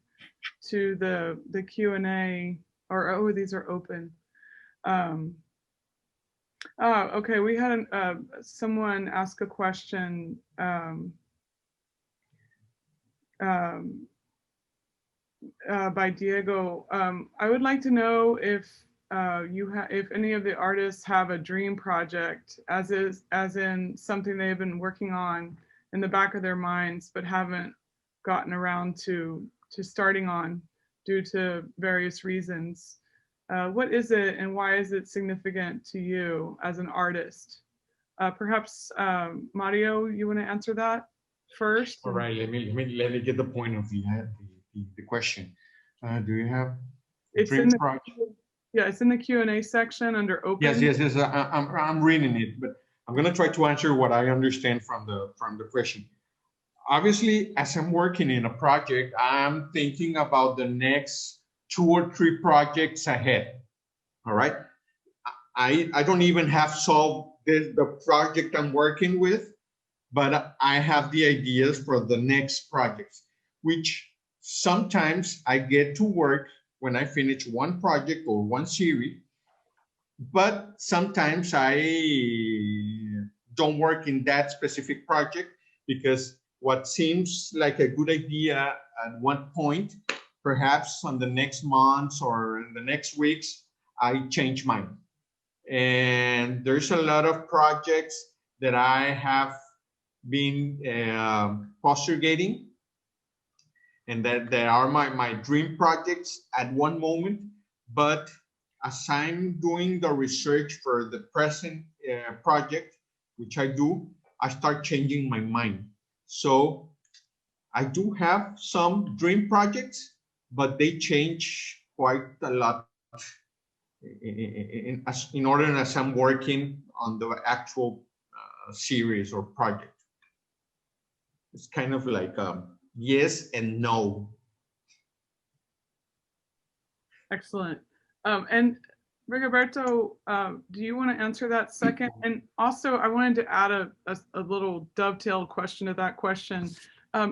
to the Q&A, or oh, these are open. Okay, we had someone ask a question. By Diego. I would like to know if if any of the artists have a dream project, as in something they've been working on in the back of their minds, but haven't gotten around to starting on due to various reasons. What is it, and why is it significant to you as an artist? Perhaps Mario, you want to answer that first? All right, let me get the point of the question. Do you have it's in the project? Yeah, it's in the Q&A section under open. Yes. I'm reading it, but I'm going to try to answer what I understand from the question. Obviously, as I'm working in a project, I'm thinking about the next 2 or 3 projects ahead. All right. I don't even have solved the project I'm working with, but I have the ideas for the next projects, which sometimes I get to work when I finish one project or one series, but sometimes I don't work in that specific project because what seems like a good idea at one point, perhaps on the next months or in the next weeks, I change mine. And there's a lot of projects that I have been postergating, and that they are my dream projects at one moment. But as I'm doing the research for the present project, which I do, I start changing my mind. So I do have some dream projects, but they change quite a lot in order as I'm working on the actual series or project. It's kind of like yes and no. Excellent. And Rigoberto, do you want to answer that second? And also, I wanted to add a little dovetail question to that question.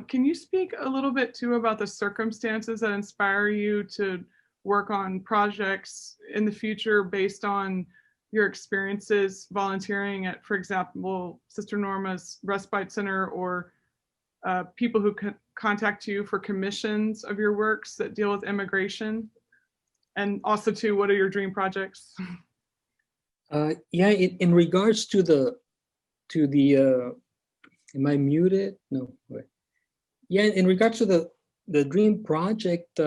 Can you speak a little bit too about the circumstances that inspire you to work on projects in the future based on your experiences volunteering at, for example, Sister Norma's Respite Center, or people who contact you for commissions of your works that deal with immigration? And also too, what are your dream projects? Yeah, in regards to the, am I muted? No, wait. Yeah, in regards to the dream project,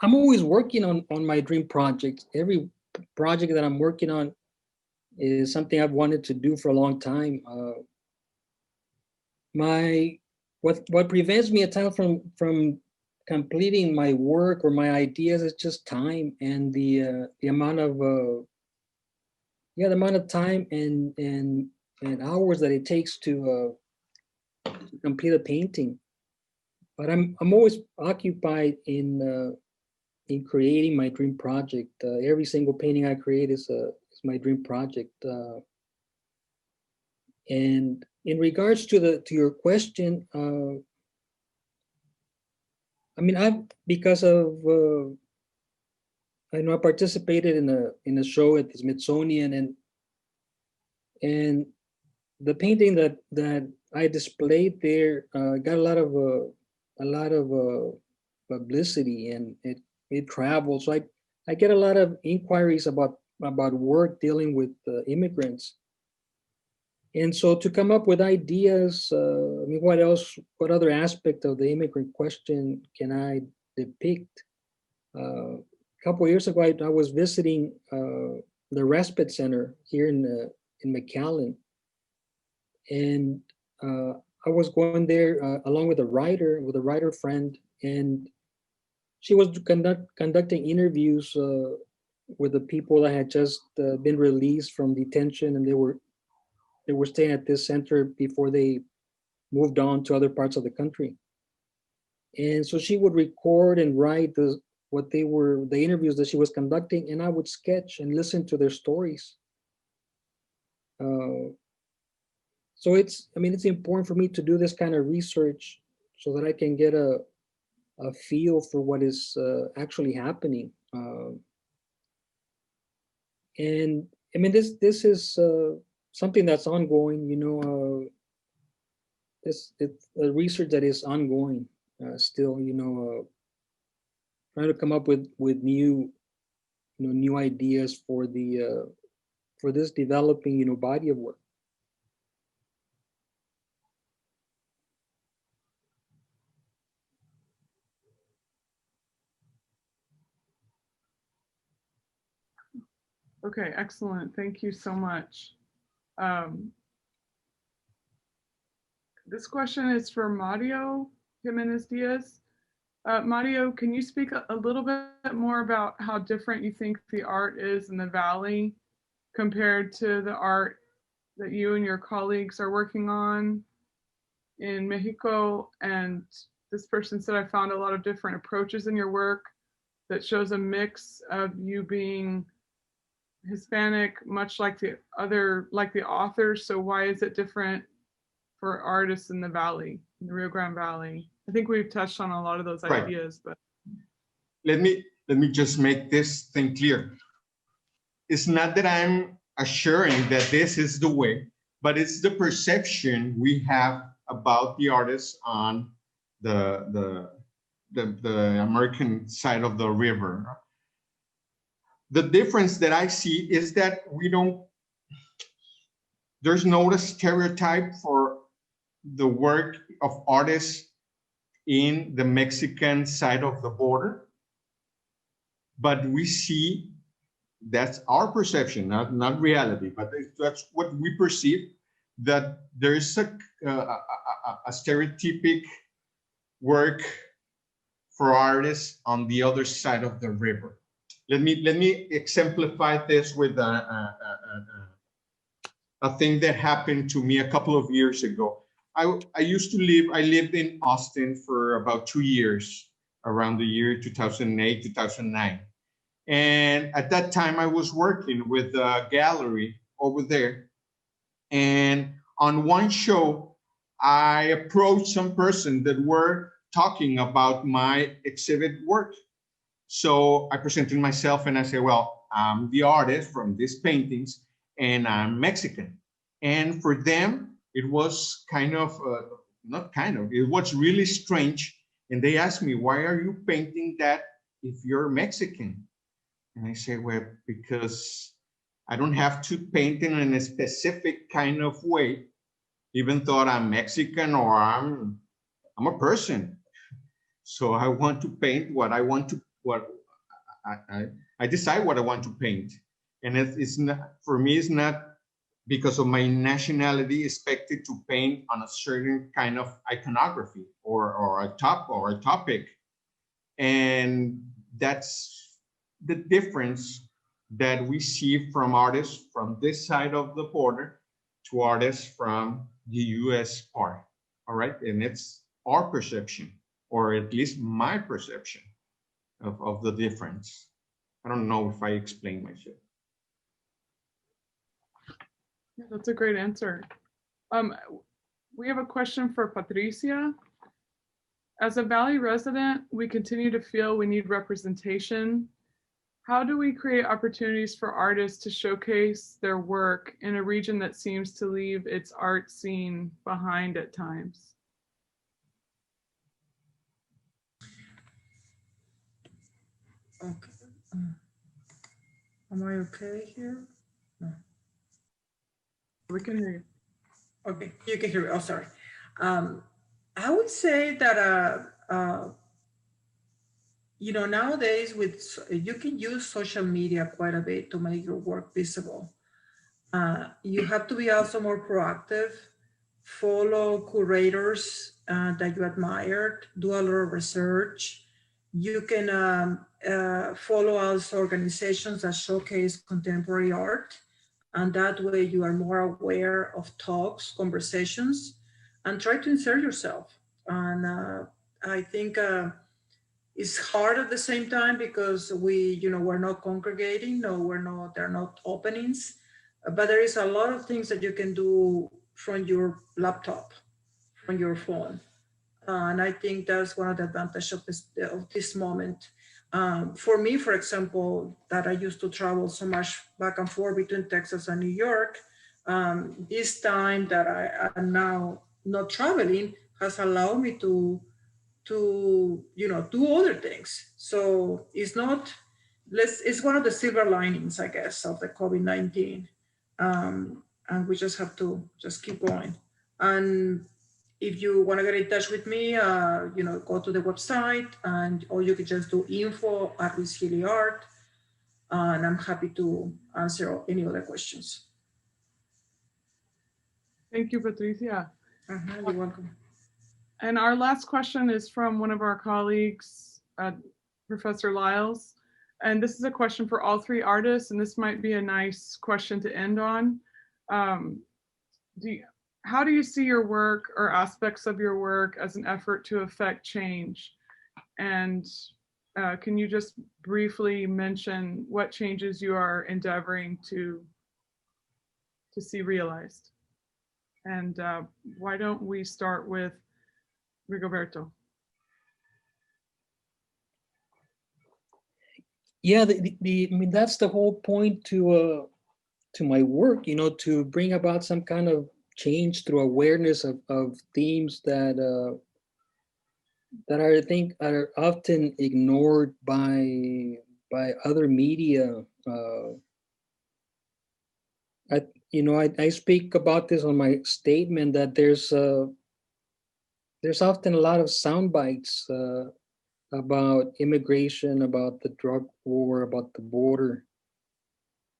I'm always working on my dream projects. Every project that I'm working on is something I've wanted to do for a long time. What prevents me at times from completing my work or my ideas is just time and the amount of time and hours that it takes to complete a painting. But I'm always occupied in creating my dream project. Every single painting I create is my dream project. And in regards to your question, I mean, because of I know I participated in a show at the Smithsonian, and the painting that I displayed there got a lot of publicity, and it traveled. So I get a lot of inquiries about work dealing with immigrants. And so to come up with ideas, I mean, what other aspect of the immigrant question can I depict? A couple of years ago, I was visiting the Respite Center here in McAllen. And I was going there along with a writer friend, and she was conducting interviews with the people that had just been released from detention, and they were staying at this center before they moved on to other parts of the country. And so she would record and write the interviews that she was conducting, and I would sketch and listen to their stories. So it's important for me to do this kind of research so that I can get a feel for what is actually happening. And I mean, this is something that's ongoing, it's a research that is ongoing still, trying to come up with new ideas for this developing, body of work. Okay, excellent. Thank you so much. This question is for Mario Jimenez Diaz. Mario, can you speak a little bit more about how different you think the art is in the Valley compared to the art that you and your colleagues are working on in Mexico? And this person said, I found a lot of different approaches in your work that shows a mix of you being Hispanic, much like the authors. So why is it different for artists in the Valley, in the Rio Grande Valley? I think we've touched on a lot of those Right. ideas, but Let me just make this thing clear. It's not that I'm assuring that this is the way, but it's the perception we have about the artists on the American side of the river. The difference that I see is that there's no stereotype for the work of artists in the Mexican side of the border. But we see, that's our perception, not reality, but that's what we perceive, that there's a stereotypic work for artists on the other side of the river. Let me exemplify this with a thing that happened to me a couple of years ago. I lived in Austin for about 2 years, around the year 2008, 2009. And at that time I was working with a gallery over there. And on one show, I approached some person that were talking about my exhibit work. So I presented myself and I said, well, I'm the artist from these paintings and I'm Mexican. And for them, it was it was really strange. And they asked me, why are you painting that if you're Mexican? And I say, well, because I don't have to paint in a specific kind of way, even though I'm Mexican or I'm a person. So I want to paint what I want to, I decide what I want to paint. And it's not, for me, it's not because of my nationality expected to paint on a certain kind of iconography or a topic. And that's the difference that we see from artists from this side of the border to artists from the US part, all right? And it's our perception, or at least my perception of the difference. I don't know if I explained myself. yeah, that's a great answer. We have a question for Patricia. As a Valley resident, we continue to feel we need representation. How do we create opportunities for artists to showcase their work in a region that seems to leave its art scene behind at times? Okay. Am I okay here? No. We can hear you. Okay, you can hear me. Oh, sorry. I would say that nowadays you can use social media quite a bit to make your work visible. You have to be also more proactive, follow curators that you admired, do a lot of research. You can follow also organizations that showcase contemporary art. And that way you are more aware of talks, conversations, and try to insert yourself. And I think it's hard at the same time because we're not congregating, they're not openings, but there is a lot of things that you can do from your laptop, from your phone. And I think that's one of the advantages of this moment. For me, for example, that I used to travel so much back and forth between Texas and New York, this time that I am now not traveling has allowed me to do other things. So it's one of the silver linings, I guess, of the COVID-19. And we just have to just keep going. And if you want to get in touch with me, go to the website, or you can just do info@Ruiz-Healy Art, and I'm happy to answer any other questions. Thank you, Patricia. You're welcome. And our last question is from one of our colleagues, Professor Lyles. And this is a question for all three artists, and this might be a nice question to end on. How do you see your work or aspects of your work as an effort to affect change? And can you just briefly mention what changes you are endeavoring to see realized? And why don't we start with Rigoberto? Yeah, I mean, that's the whole point to my work, you know, to bring about some kind of change through awareness of themes that I think are often ignored by other media. I speak about this on my statement that there's often a lot of sound bites about immigration, about the drug war, about the border,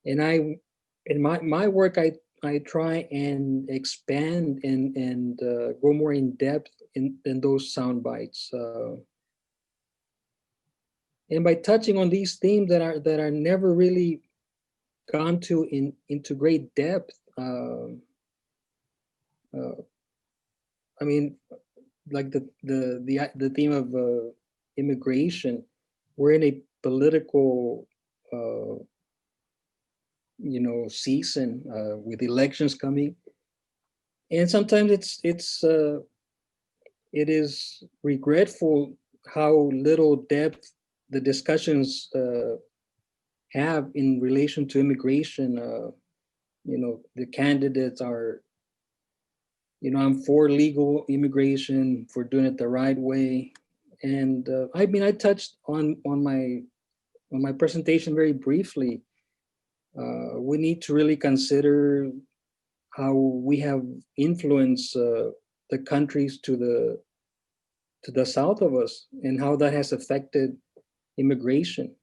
and in my work I try and expand and go more in depth in those sound bites, and by touching on these themes that are never really gone into great depth. I mean, like the theme of immigration. We're in a political, season with elections coming, and sometimes it is regretful how little depth the discussions have in relation to immigration. The candidates are, I'm for legal immigration, for doing it the right way. And I touched on my presentation very briefly. We need to really consider how we have influenced the countries to the south of us and how that has affected immigration.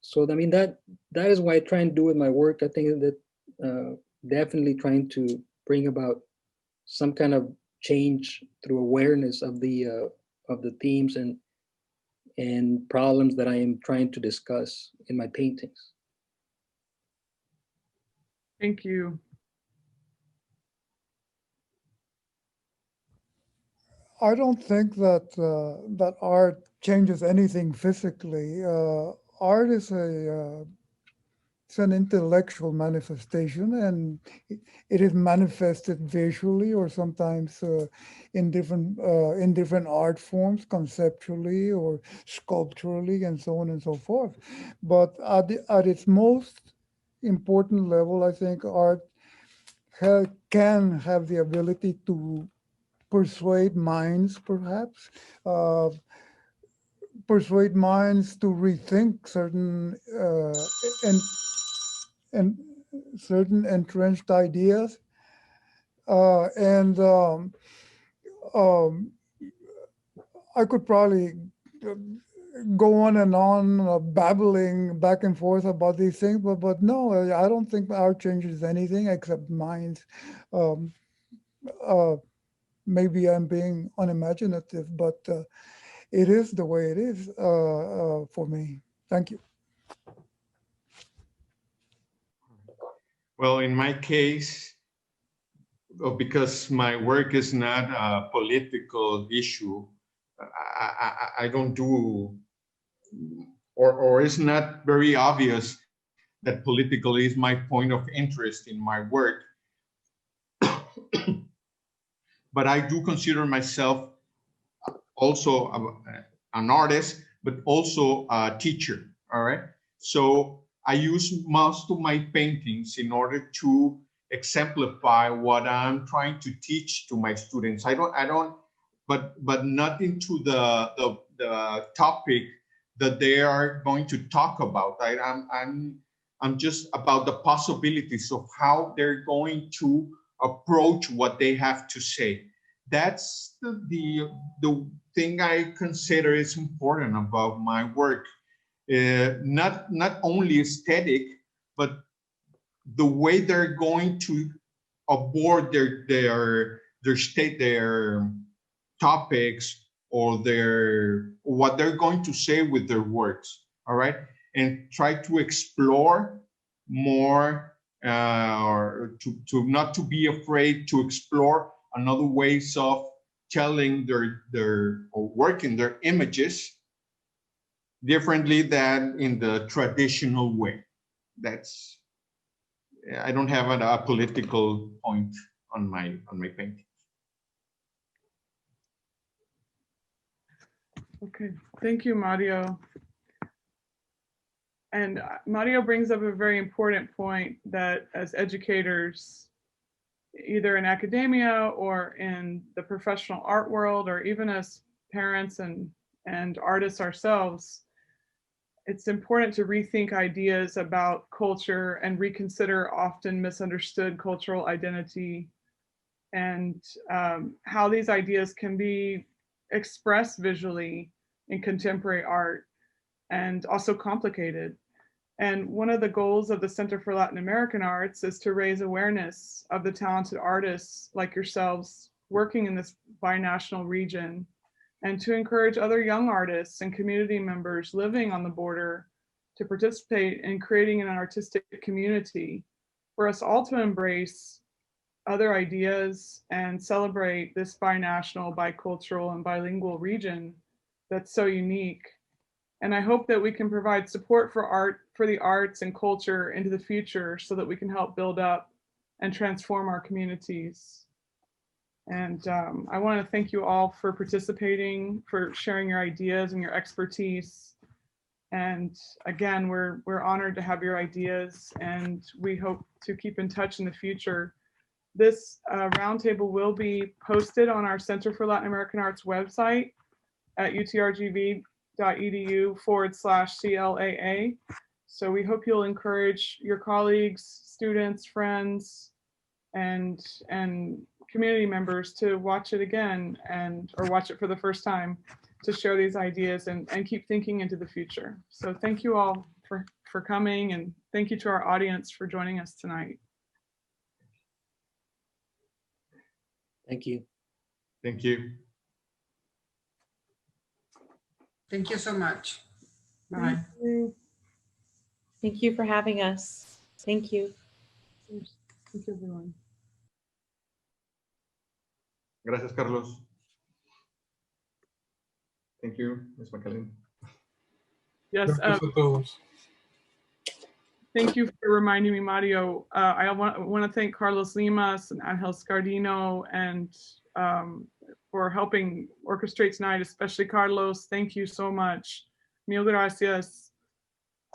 So I mean that is what I try and do with my work. I think that definitely trying to bring about some kind of change through awareness of the themes and problems that I am trying to discuss in my paintings. Thank you. I don't think that that art changes anything physically. Art is it's an intellectual manifestation, and it is manifested visually or sometimes in different art forms, conceptually or sculpturally, and so on and so forth. But at its most important level, I think art can have the ability to persuade minds, perhaps, persuade minds to rethink certain and certain entrenched ideas, and I could probably go on and on babbling back and forth about these things, but no, I don't think art changes anything except minds. Maybe I'm being unimaginative, but it is the way it is for me. Thank you. Well, in my case, because my work is not a political issue, I don't do, or it's not very obvious that political is my point of interest in my work. But I do consider myself also an artist, but also a teacher, all right? So I use most of my paintings in order to exemplify what I'm trying to teach to my students. But not into the topic that they are going to talk about. I'm just about the possibilities of how they're going to approach what they have to say. That's the thing I consider is important about my work. Not only aesthetic, but the way they're going to abord their topics or what they're going to say with their words. All right, and try to explore more, or to not to be afraid to explore another ways of telling their or working their images differently than in the traditional way. That's, I don't have a political point on my painting. Okay, thank you, Mario. And Mario brings up a very important point that as educators, either in academia or in the professional art world, or even as parents and artists ourselves, it's important to rethink ideas about culture and reconsider often misunderstood cultural identity, and how these ideas can be expressed visually in contemporary art, and also complicated. And one of the goals of the Center for Latin American Arts is to raise awareness of the talented artists like yourselves working in this binational region, and to encourage other young artists and community members living on the border to participate in creating an artistic community, for us all to embrace other ideas and celebrate this binational, bicultural, and bilingual region that's so unique. And I hope that we can provide support for the arts and culture into the future, so that we can help build up and transform our communities. And I want to thank you all for participating, for sharing your ideas and your expertise. And again, we're honored to have your ideas, and we hope to keep in touch in the future. This roundtable will be posted on our Center for Latin American Arts website at utrgv.edu/CLAA. So we hope you'll encourage your colleagues, students, friends, and community members to watch it again, or watch it for the first time, to share these ideas and keep thinking into the future. So thank you all for coming, and thank you to our audience for joining us tonight. Thank you. Thank you. Thank you so much. Bye. Thank you. Thank you for having us. Thank you. Thank you, everyone. Gracias, Carlos. Thank you, Ms. McAllen. Yes, thank you for reminding me, Mario. I want to thank Carlos Limas and Angel Scardino, and for helping orchestrate tonight, especially Carlos. Thank you so much. Mil gracias.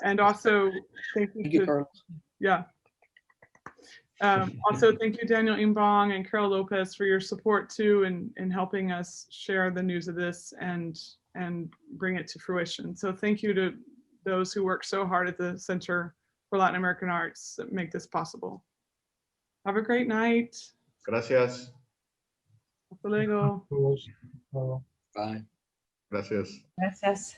And also thank you, Carlos. Yeah. Also, thank you, Daniel Imbong and Carol Lopez, for your support too, in helping us share the news of this and bring it to fruition. So thank you to those who work so hard at the Center for Latin American Arts that make this possible. Have a great night. Gracias. Hasta luego. Bye. Gracias. Gracias.